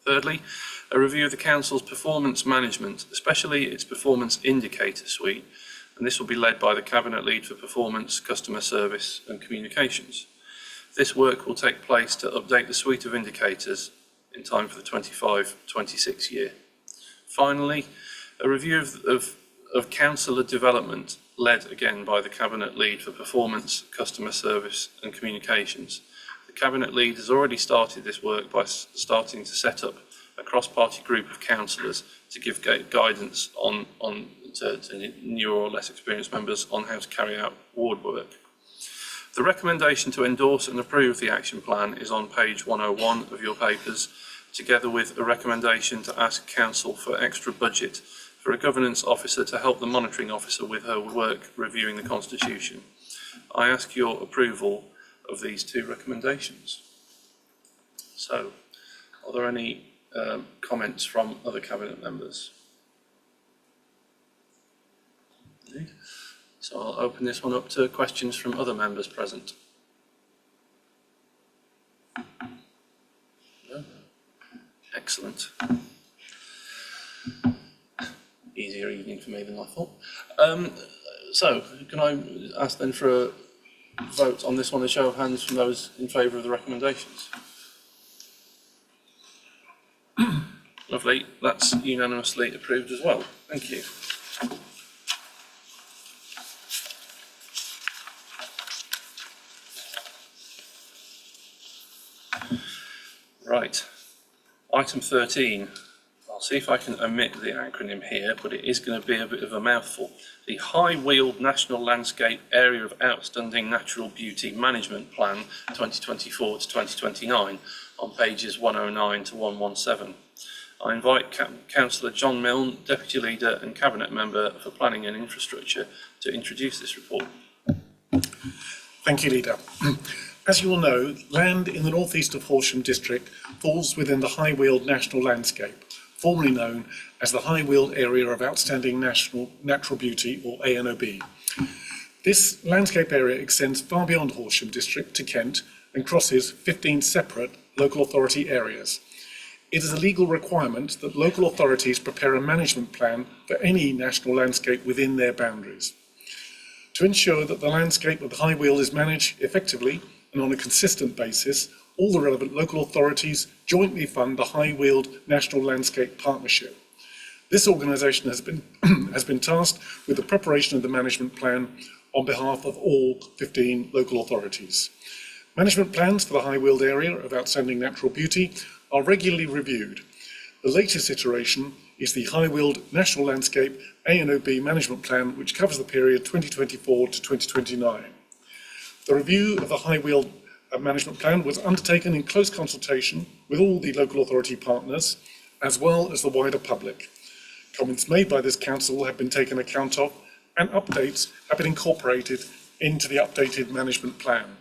Thirdly, a review of the council's performance management, especially its performance indicator suite, and this will be led by the Cabinet Lead for Performance, Customer Service and Communications. This work will take place to update the suite of indicators in time for the 25-26 year. Finally, a review of councillor development, led again by the Cabinet Lead for Performance, Customer Service and Communications. The Cabinet Lead has already started this work by starting to set up a cross-party group of councillors to give guidance to new or less experienced members on how to carry out ward work. The recommendation to endorse and approve the action plan is on page 101 of your papers, together with a recommendation to ask Council for extra budget for a governance officer to help the monitoring officer with her work reviewing the Constitution. I ask your approval of these 2 recommendations. So, are there any comments from other Cabinet members? So I'll open this one up to questions from other members present. No? Excellent. Easier evening for me than I thought. So, can I ask then for a vote on this one, a show of hands from those in favour of the recommendations? Lovely, that's unanimously approved as well. Thank you. Right, item 13. I'll see if I can omit the acronym here, but it is going to be a bit of a mouthful. The High Weald National Landscape Area of Outstanding Natural Beauty Management Plan 2024 to 2029 on pages 109 to 117. I invite Councillor John Milne, Deputy Leader and Cabinet Member for Planning and Infrastructure, to introduce this report. Thank you, Leader. As you will know, land in the northeast of Horsham District falls within the High Weald National Landscape, formerly known as the High Weald Area of Outstanding Natural Beauty, or ANOB. This landscape area extends far beyond Horsham District to Kent and crosses 15 separate local authority areas. It is a legal requirement that local authorities prepare a management plan for any national landscape within their boundaries. To ensure that the landscape of the High Weald is managed effectively and on a consistent basis, all the relevant local authorities jointly fund the High Weald National Landscape Partnership. This organisation has been tasked with the preparation of the management plan on behalf of all 15 local authorities. Management plans for the High Weald area of outstanding natural beauty are regularly reviewed. The latest iteration is the High Weald National Landscape A&OB Management Plan, which covers the period 2024 to 2029. The review of the High Weald Management Plan was undertaken in close consultation with all the local authority partners, as well as the wider public. Comments made by this council have been taken account of, and updates have been incorporated into the updated management plan.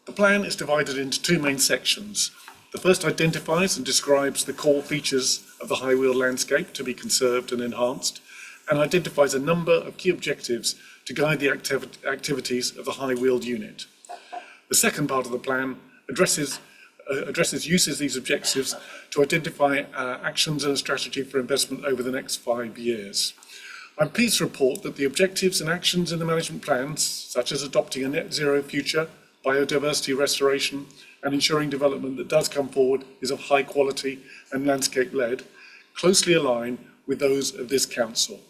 The plan is divided into two main sections. The first identifies and describes the core features of the High Weald landscape to be conserved and enhanced, and identifies a number of key objectives to guide the activities of the High Weald unit. The second part of the plan uses these objectives to identify actions and a strategy for investment over the next 5 years. I'm pleased to report that the objectives and actions in the management plans, such as adopting a net zero future, biodiversity restoration, and ensuring development that does come forward is of high quality and landscape-led, closely align with those of this council.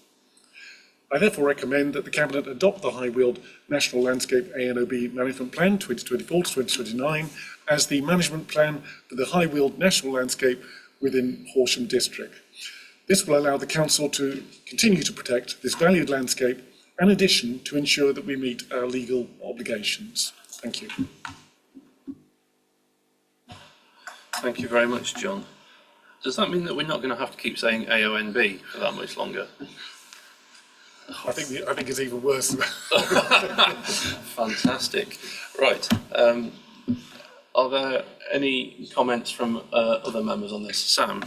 I therefore recommend that the Cabinet adopt the High Weald National Landscape A&OB Management Plan 2024 to 2029 as the management plan for the High Weald National Landscape within Horsham District. This will allow the Council to continue to protect this valued landscape, in addition to ensure that we meet our legal obligations. Thank you. Thank you very much, John. Does that mean that we're not going to have to keep saying AONB for that much longer? I think it's even worse. Fantastic. Right. Are there any comments from other members on this? Sam?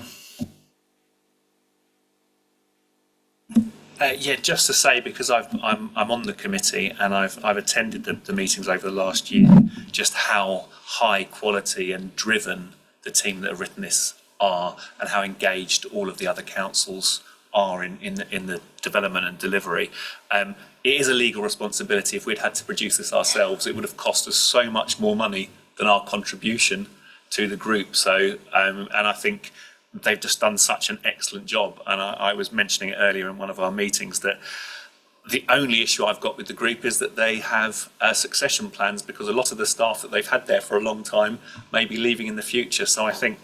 Yeah, just to say, because I'm on the committee and I've attended the meetings over the last year, just how high quality and driven the team that have written this are, and how engaged all of the other councils are in the development and delivery. It is a legal responsibility. If we'd had to produce this ourselves, it would have cost us so much more money than our contribution to the group. So, and I think they've just done such an excellent job. And I was mentioning it earlier in one of our meetings that the only issue I've got with the group is that they have succession plans, because a lot of the staff that they've had there for a long time may be leaving in the future. So I think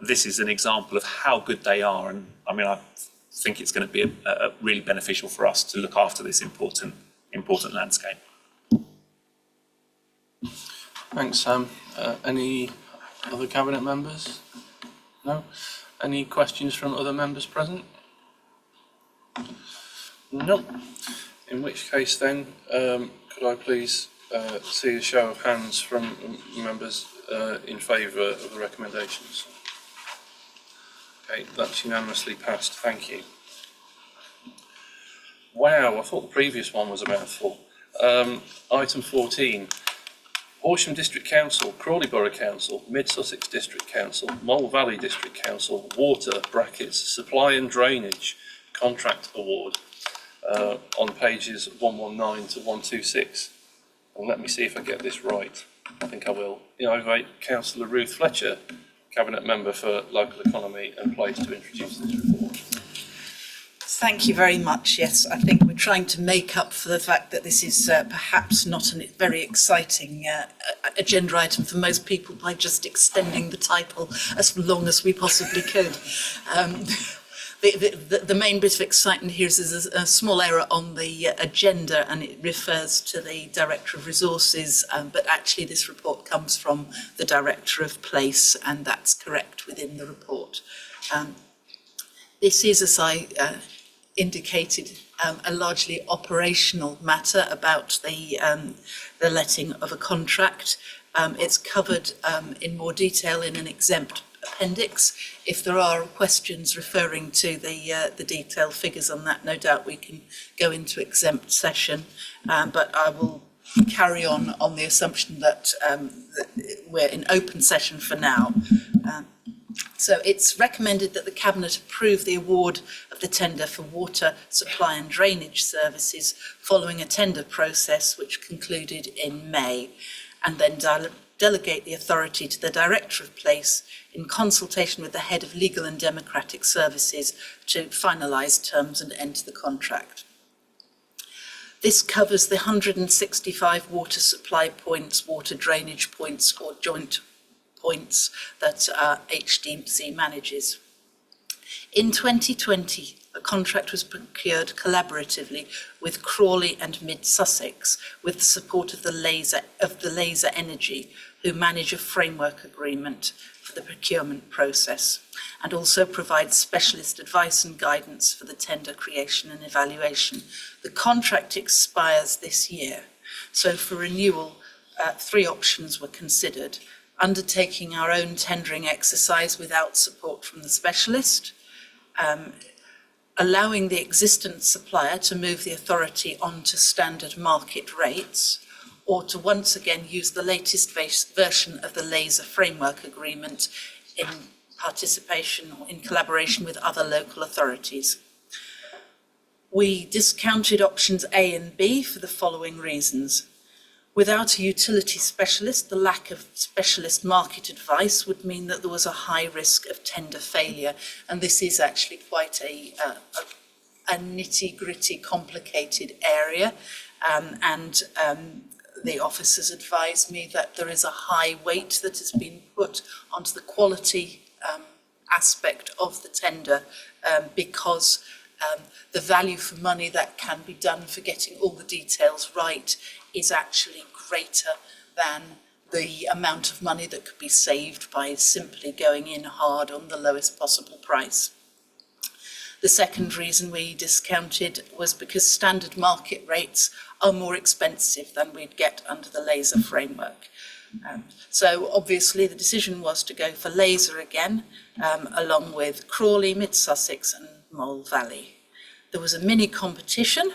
this is an example of how good they are. And I mean, I think it's going to be a really beneficial for us to look after this important landscape. Thanks, Sam. Any other Cabinet members? No? Any questions from other members present? No. In which case then, could I please see a show of hands from members in favour of the recommendations? Okay, that's unanimously passed. Thank you. Wow, I thought the previous one was a mouthful. Item 14. Horsham District Council, Crawley Borough Council, Mid Sussex District Council, Mole Valley District Council, Water, Supply and Drainage Contract Award on pages 119 to 126. And let me see if I get this right. I think I will. I invite Councillor Ruth Fletcher, Cabinet Member for Local Economy and Place, to introduce this report. Thank you very much. Yes, I think we're trying to make up for the fact that this is perhaps not a very exciting agenda item for most people by just extending the title as long as we possibly could. The main bit of excitement here is a small error on the agenda, and it refers to the Director of Resources, but actually this report comes from the Director of Place, and that's correct within the report. This is, as I indicated, a largely operational matter about the letting of a contract. It's covered in more detail in an exempt appendix. If there are questions referring to the detailed figures on that, no doubt we can go into exempt session, but I will carry on the assumption that we're in open session for now. So it's recommended that the Cabinet approve the award of the tender for water supply and drainage services following a tender process which concluded in May, and then delegate the authority to the Director of Place in consultation with the Head of Legal and Democratic Services to finalise terms and enter the contract. This covers the 165 water supply points, water drainage points or joint points that HDC manages. In 2020, a contract was procured collaboratively with Crawley and Mid Sussex with the support of the Laser Energy, who manage a framework agreement for the procurement process and also provide specialist advice and guidance for the tender creation and evaluation. The contract expires this year, so for renewal, 3 options were considered: undertaking our own tendering exercise without support from the specialist, allowing the existing supplier to move the authority onto standard market rates, or to once again use the latest version of the Laser Framework Agreement in participation or in collaboration with other local authorities. We discounted options A and B for the following reasons. Without a utility specialist, the lack of specialist market advice would mean that there was a high risk of tender failure, and this is actually quite a nitty-gritty, complicated area, and the officers advised me that there is a high weight that has been put onto the quality aspect of the tender because the value for money that can be done for getting all the details right is actually greater than the amount of money that could be saved by simply going in hard on the lowest possible price. The second reason we discounted was because standard market rates are more expensive than we'd get under the Laser framework. So obviously the decision was to go for Laser again, along with Crawley, Mid Sussex and Mole Valley. There was a mini competition,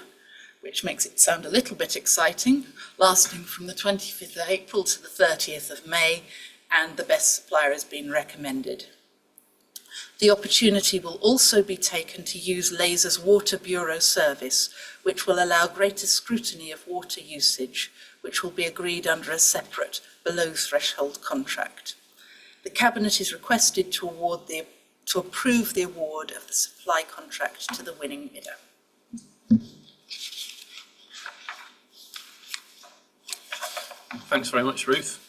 which makes it sound a little bit exciting, lasting from the 25th of April to the 30th of May, and the best supplier has been recommended. The opportunity will also be taken to use Laser's Water Bureau service, which will allow greater scrutiny of water usage, which will be agreed under a separate below-threshold contract. The Cabinet is requested to approve the award of the supply contract to the winning bidder. Thanks very much, Ruth.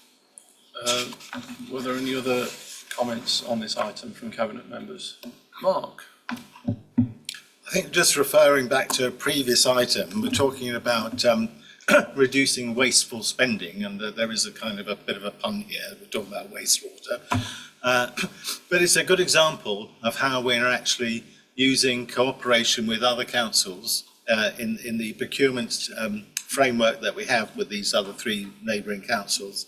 Were there any other comments on this item from Cabinet members? Mark? I think just referring back to a previous item, we're talking about reducing wasteful spending, and there is a kind of a bit of a pun here. We're talking about wastewater. But it's a good example of how we're actually using cooperation with other councils in the procurement framework that we have with these other 3 neighbouring councils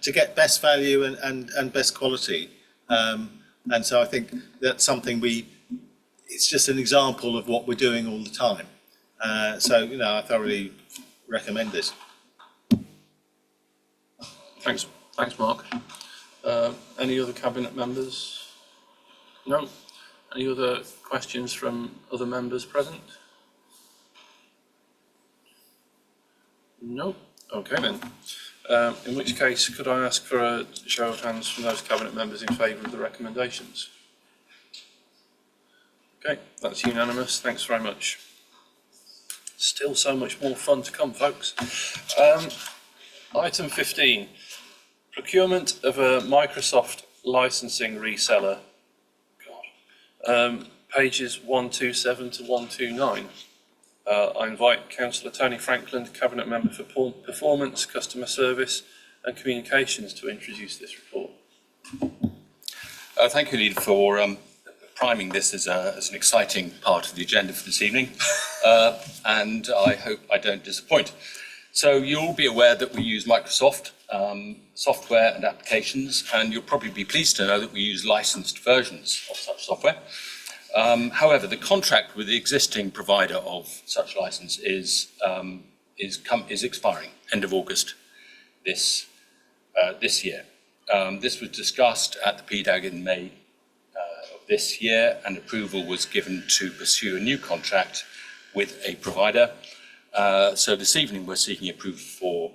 to get best value and best quality. And so I think that's something it's just an example of what we're doing all the time. So, I thoroughly recommend this. Thanks, Mark. Any other Cabinet members? No? Any other questions from other members present? No? Okay then. In which case, could I ask for a show of hands from those Cabinet members in favour of the recommendations? Okay, that's unanimous. Thanks very much. Still so much more fun to come, folks. Item 15, procurement of a Microsoft licensing reseller. Pages 127 to 129. I invite Councillor Tony Franklin, Cabinet Member for Performance, Customer Service and Communications, to introduce this report. Thank you, Leader, for priming this as an exciting part of the agenda for this evening, and I hope I don't disappoint. So you'll all be aware that we use Microsoft software and applications, and you'll probably be pleased to know that we use licensed versions of such software. However, the contract with the existing provider of such license is expiring end of August this year. This was discussed at the PDAG in May of this year, and approval was given to pursue a new contract with a provider. So this evening we're seeking approval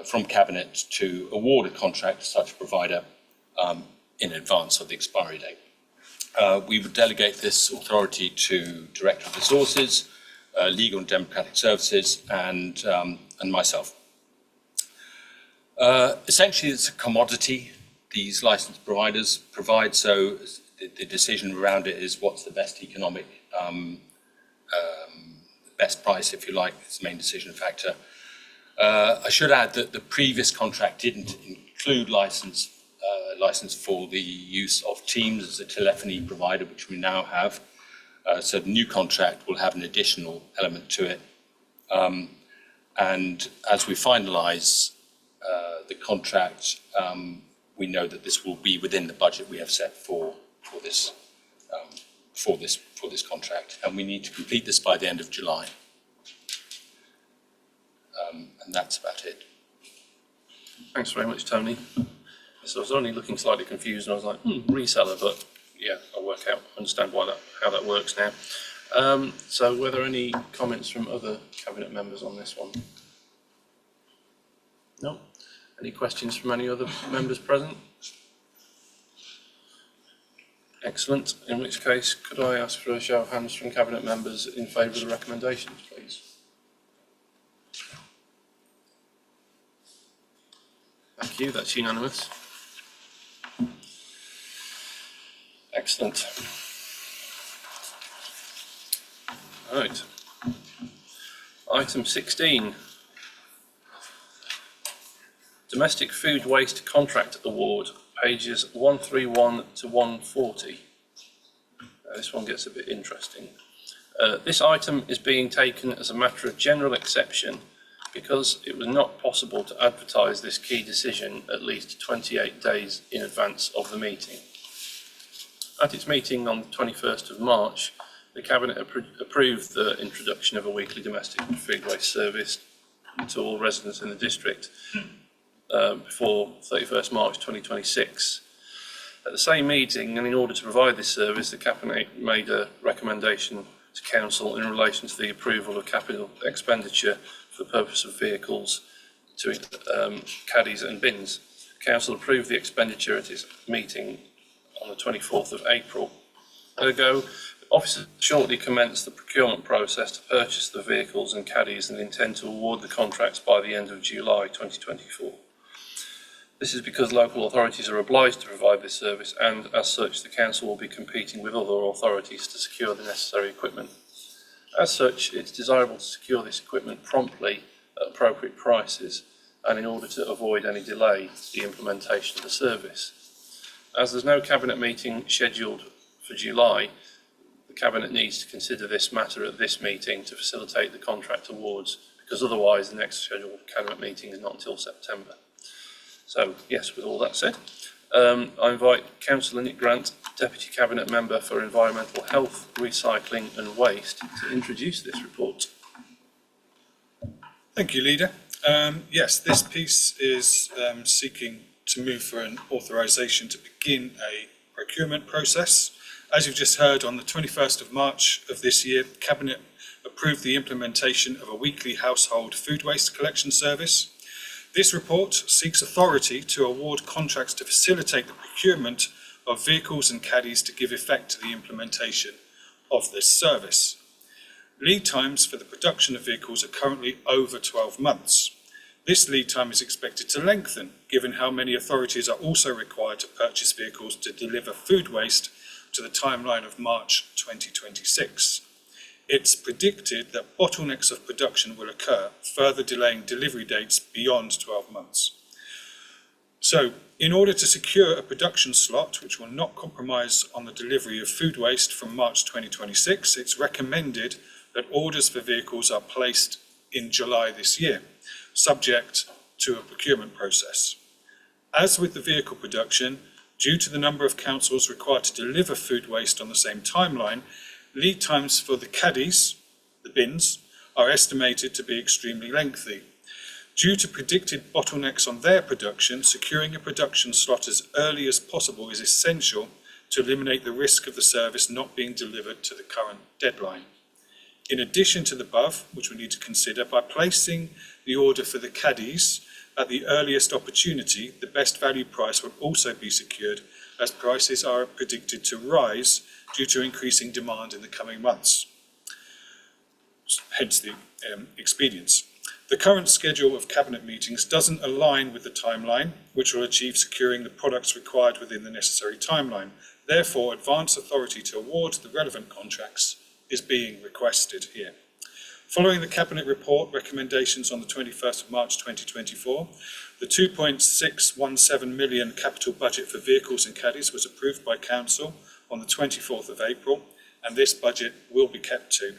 from Cabinet to award a contract to such a provider in advance of the expiry date. We would delegate this authority to Director of Resources, Legal and Democratic Services, and myself. Essentially, it's a commodity these licensed providers provide, so the decision around it is what's the best economic, best price, if you like, is the main decision factor. I should add that the previous contract didn't include license for the use of Teams as a telephony provider, which we now have. So the new contract will have an additional element to it. And as we finalise the contract, we know that this will be within the budget we have set for this contract, and we need to complete this by the end of July. And that's about it. Thanks very much, Tony. So I was only looking slightly confused, and I was like, reseller, but yeah, I understand how that works now. So were there any comments from other Cabinet members on this one? No? Any questions from any other members present? Excellent. In which case, could I ask for a show of hands from Cabinet members in favour of the recommendations, please? Thank you, that's unanimous. Excellent. Right. Item 16. Domestic Food Waste Contract Award, pages 131 to 140. This one gets a bit interesting. This item is being taken as a matter of general exception because it was not possible to advertise this key decision at least 28 days in advance of the meeting. At its meeting on the 21st of March, the Cabinet approved the introduction of a weekly domestic food waste service to all residents in the district before 31st March 2026. At the same meeting, and in order to provide this service, the Cabinet made a recommendation to Council in relation to the approval of capital expenditure for the purpose of vehicles to caddies and bins. Council approved the expenditure at its meeting on the 24th of April. Ergo, officers shortly commenced the procurement process to purchase the vehicles and caddies and intend to award the contracts by the end of July 2024. This is because local authorities are obliged to provide this service, and as such the Council will be competing with other authorities to secure the necessary equipment. As such, it's desirable to secure this equipment promptly at appropriate prices, and in order to avoid any delay to the implementation of the service. As there's no Cabinet meeting scheduled for July, the Cabinet needs to consider this matter at this meeting to facilitate the contract awards, because otherwise the next scheduled Cabinet meeting is not until September. So, yes, with all that said, I invite Councillor Nick Grant, Deputy Cabinet Member for Environmental Health, Recycling and Waste, to introduce this report. Thank you, Leader. Yes, this piece is seeking to move for an authorisation to begin a procurement process. As you've just heard, on the 21st of March of this year, Cabinet approved the implementation of a weekly household food waste collection service. This report seeks authority to award contracts to facilitate the procurement of vehicles and caddies to give effect to the implementation of this service. Lead times for the production of vehicles are currently over 12 months. This lead time is expected to lengthen, given how many authorities are also required to purchase vehicles to deliver food waste to the timeline of March 2026. It's predicted that bottlenecks of production will occur, further delaying delivery dates beyond 12 months. So, in order to secure a production slot which will not compromise on the delivery of food waste from March 2026, it's recommended that orders for vehicles are placed in July this year, subject to a procurement process. As with the vehicle production, due to the number of councils required to deliver food waste on the same timeline, lead times for the caddies, the bins, are estimated to be extremely lengthy. Due to predicted bottlenecks on their production, securing a production slot as early as possible is essential to eliminate the risk of the service not being delivered to the current deadline. In addition to the above, which we need to consider, by placing the order for the caddies at the earliest opportunity, the best value price will also be secured, as prices are predicted to rise due to increasing demand in the coming months, hence the expedience. The current schedule of Cabinet meetings doesn't align with the timeline, which will achieve securing the products required within the necessary timeline. Therefore, advance authority to award the relevant contracts is being requested here. Following the Cabinet report recommendations on the 21st of March 2024, the 2.617 million capital budget for vehicles and caddies was approved by Council on the 24th of April, and this budget will be kept to.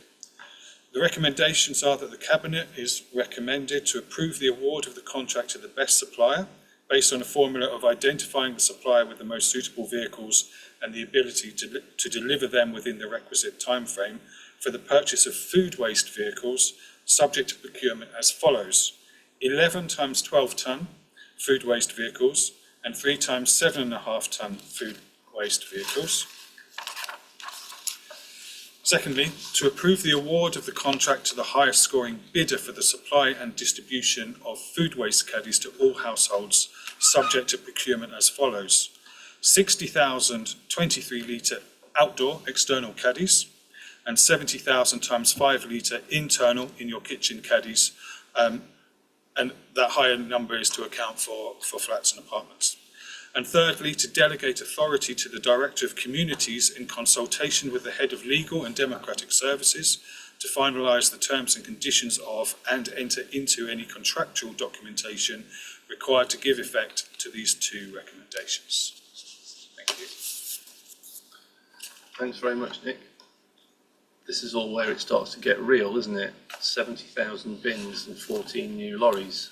The recommendations are that the Cabinet is recommended to approve the award of the contract to the best supplier based on a formula of identifying the supplier with the most suitable vehicles and the ability to deliver them within the requisite timeframe for the purchase of food waste vehicles subject to procurement as follows: 11 times 12 tonne food waste vehicles and 3 times 7.5 tonne food waste vehicles. Secondly, to approve the award of the contract to the highest scoring bidder for the supply and distribution of food waste caddies to all households subject to procurement as follows: 60,000 23 litre outdoor external caddies and 70,000 times 5 litre internal in your kitchen caddies, and that higher number is to account for flats and apartments. And thirdly, to delegate authority to the Director of Communities in consultation with the Head of Legal and Democratic Services to finalise the terms and conditions of and enter into any contractual documentation required to give effect to these two recommendations. Thank you. Thanks very much, Nick. This is all where it starts to get real, isn't it? 70,000 bins and 14 new lorries.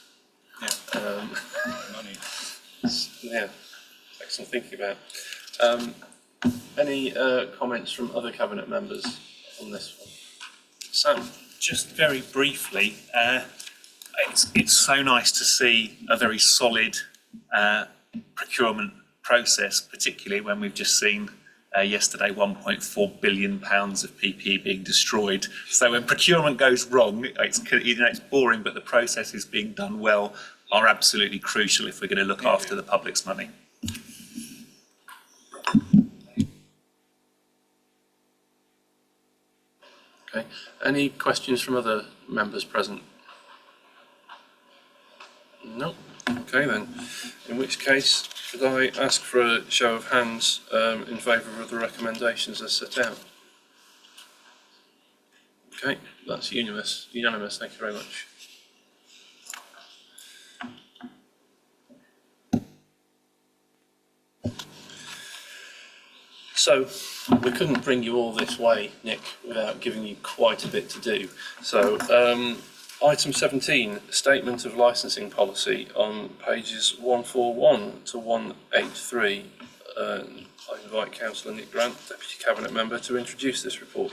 Yeah. Money. Yeah, takes some thinking about. Any comments from other Cabinet members on this one? Sam? Just very briefly, it's so nice to see a very solid procurement process, particularly when we've just seen yesterday £1.4 billion of PPE being destroyed. So when procurement goes wrong, it's boring, but the processes being done well are absolutely crucial if we're going to look after the public's money. Okay. Any questions from other members present? No. Okay then. In which case, could I ask for a show of hands in favour of the recommendations as set out? Okay, that's unanimous. Thank you very much. So, we couldn't bring you all this way, Nick, without giving you quite a bit to do. So, item 17, Statement of Licensing Policy on pages 141 to 183. I invite Councillor Nick Grant, Deputy Cabinet Member, to introduce this report.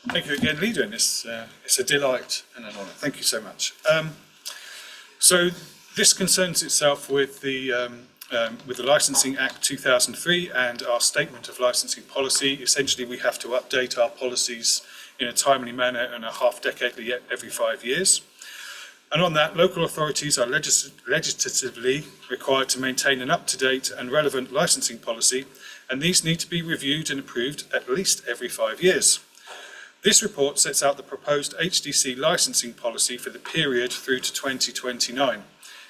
Thank you again, Leader, and it's a delight and an honour. Thank you so much. So this concerns itself with the Licensing Act 2003 and our Statement of Licensing Policy. Essentially, we have to update our policies in a timely manner and a half-decadely every 5 years. And on that, local authorities are legislatively required to maintain an up-to-date and relevant licensing policy, and these need to be reviewed and approved at least every 5 years. This report sets out the proposed HDC licensing policy for the period through to 2029.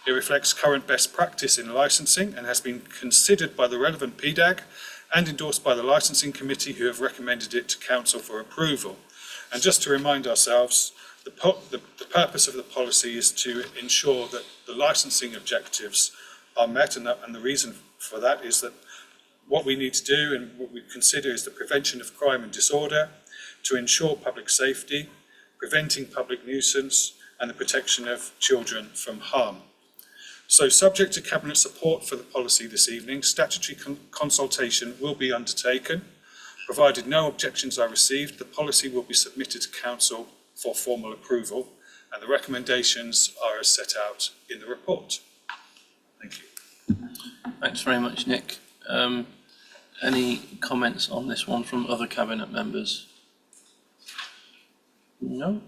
It reflects current best practice in licensing and has been considered by the relevant PDAG and endorsed by the Licensing Committee, who have recommended it to Council for approval. And just to remind ourselves, the purpose of the policy is to ensure that the licensing objectives are met, and the reason for that is that what we need to do and what we consider is the prevention of crime and disorder, to ensure public safety, preventing public nuisance, and the protection of children from harm. So, subject to Cabinet support for the policy this evening, statutory consultation will be undertaken. Provided no objections are received, the policy will be submitted to Council for formal approval, and the recommendations are as set out in the report. Thank you. Thanks very much, Nick. Any comments on this one from other Cabinet members? No?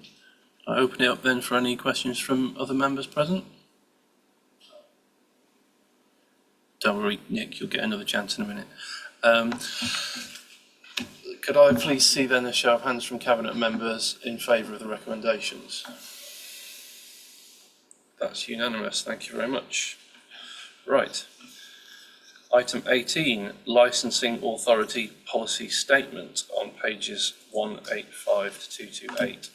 I open it up then for any questions from other members present. Don't worry, Nick, you'll get another chance in a minute. Could I please see then a show of hands from Cabinet members in favour of the recommendations? That's unanimous. Thank you very much. Right. Item 18, Licensing Authority Policy Statement on pages 185 to 228.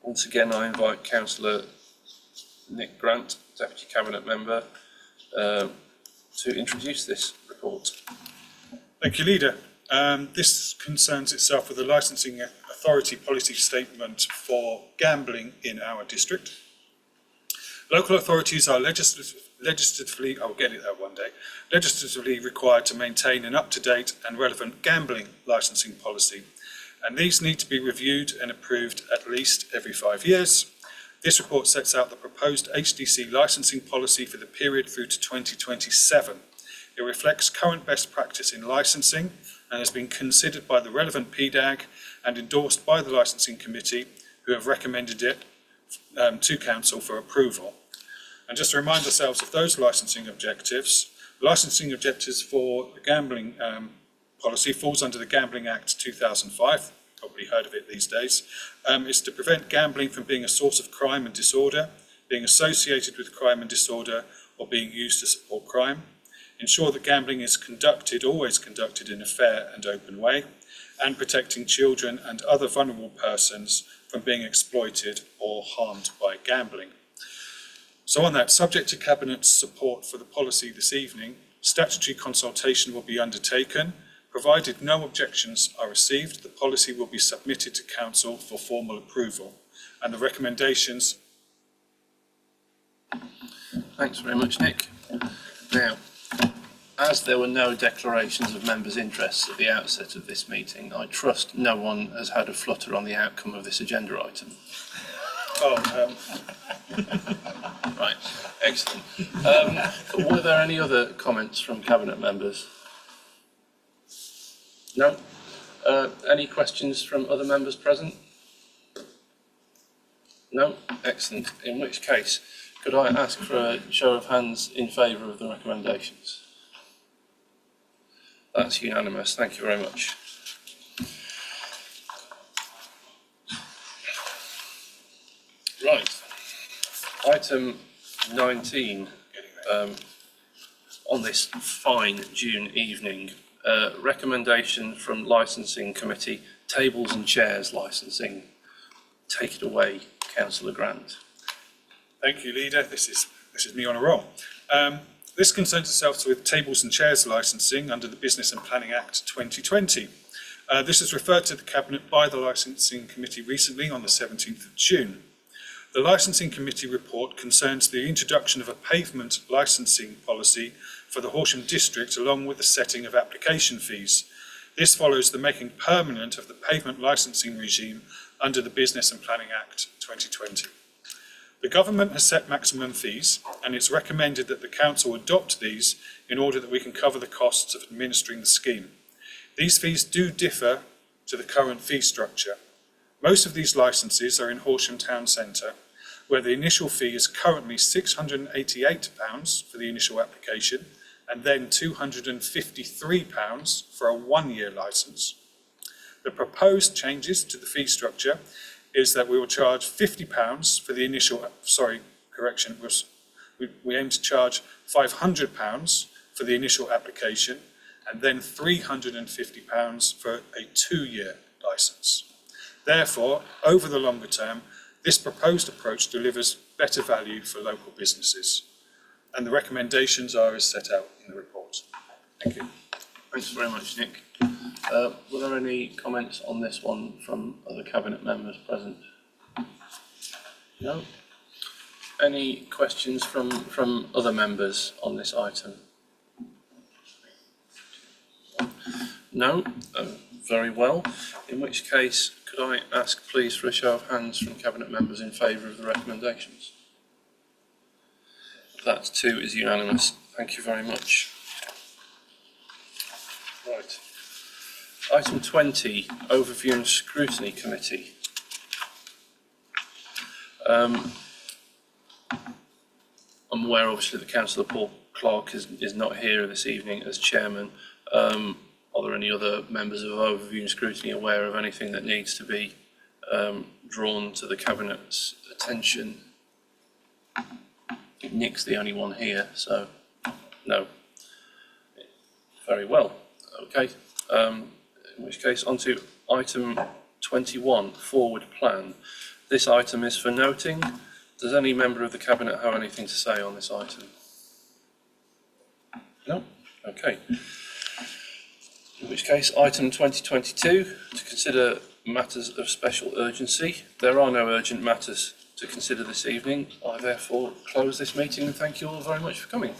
Once again, I invite Councillor Nick Grant, Deputy Cabinet Member, to introduce this report. Thank you, Leader. This concerns itself with the Licensing Authority Policy Statement for gambling in our district. Local authorities are legislatively, I'll get it there one day, legislatively required to maintain an up-to-date and relevant gambling licensing policy, and these need to be reviewed and approved at least every 5 years. This report sets out the proposed HDC licensing policy for the period through to 2027. It reflects current best practice in licensing and has been considered by the relevant PDAG and endorsed by the Licensing Committee, who have recommended it to Council for approval. And just to remind ourselves of those licensing objectives for the gambling policy falls under the Gambling Act 2005, probably heard of it these days. It's to prevent gambling from being a source of crime and disorder, being associated with crime and disorder, or being used to support crime. Ensure that gambling is always conducted in a fair and open way, and protecting children and other vulnerable persons from being exploited or harmed by gambling. So on that, subject to Cabinet's support for the policy this evening, statutory consultation will be undertaken. Provided no objections are received, the policy will be submitted to Council for formal approval, and the recommendations. Thanks very much, Nick. Now, as there were no declarations of members' interests at the outset of this meeting, I trust no one has had a flutter on the outcome of this agenda item. Right, excellent. Were there any other comments from Cabinet members? No? Any questions from other members present? No? Excellent. In which case, could I ask for a show of hands in favour of the recommendations? That's unanimous. Thank you very much. Right. Item 19. On this fine June evening, recommendation from Licensing Committee, tables and chairs licensing. Take it away, Councillor Grant. Thank you, Leader. This is me on a roll. This concerns itself with tables and chairs licensing under the Business and Planning Act 2020. This is referred to the Cabinet by the Licensing Committee recently on the 17th of June. The Licensing Committee report concerns the introduction of a pavement licensing policy for the Horsham District, along with the setting of application fees. This follows the making permanent of the pavement licensing regime under the Business and Planning Act 2020. The Government has set maximum fees, and it's recommended that the Council adopt these in order that we can cover the costs of administering the scheme. These fees do differ to the current fee structure. Most of these licences are in Horsham Town Centre, where the initial fee is currently £688 for the initial application, and then £253 for a one-year licence. The proposed changes to the fee structure is that we will charge £50 for the initial, we aim to charge £500 for the initial application, and then £350 for a two-year licence. Therefore, over the longer term, this proposed approach delivers better value for local businesses, and the recommendations are as set out in the report. Thank you. Thanks very much, Nick. Were there any comments on this one from other Cabinet members present? No? Any questions from other members on this item? No? Very well. In which case, could I ask please for a show of hands from Cabinet members in favour of the recommendations? That too is unanimous. Thank you very much. Right. Item 20, Overview and Scrutiny Committee. I'm aware obviously that Councillor Paul Clark is not here this evening as chairman. Are there any other members of Overview and Scrutiny aware of anything that needs to be drawn to the Cabinet's attention? think Nick's the only one here, so no. Very well, okay. In which case, on to item 21, forward plan. This item is for noting. Does any member of the Cabinet have anything to say on this item? No? Okay. In which case, item 2022, to consider matters of special urgency. There are no urgent matters to consider this evening. I therefore close this meeting and thank you all very much for coming.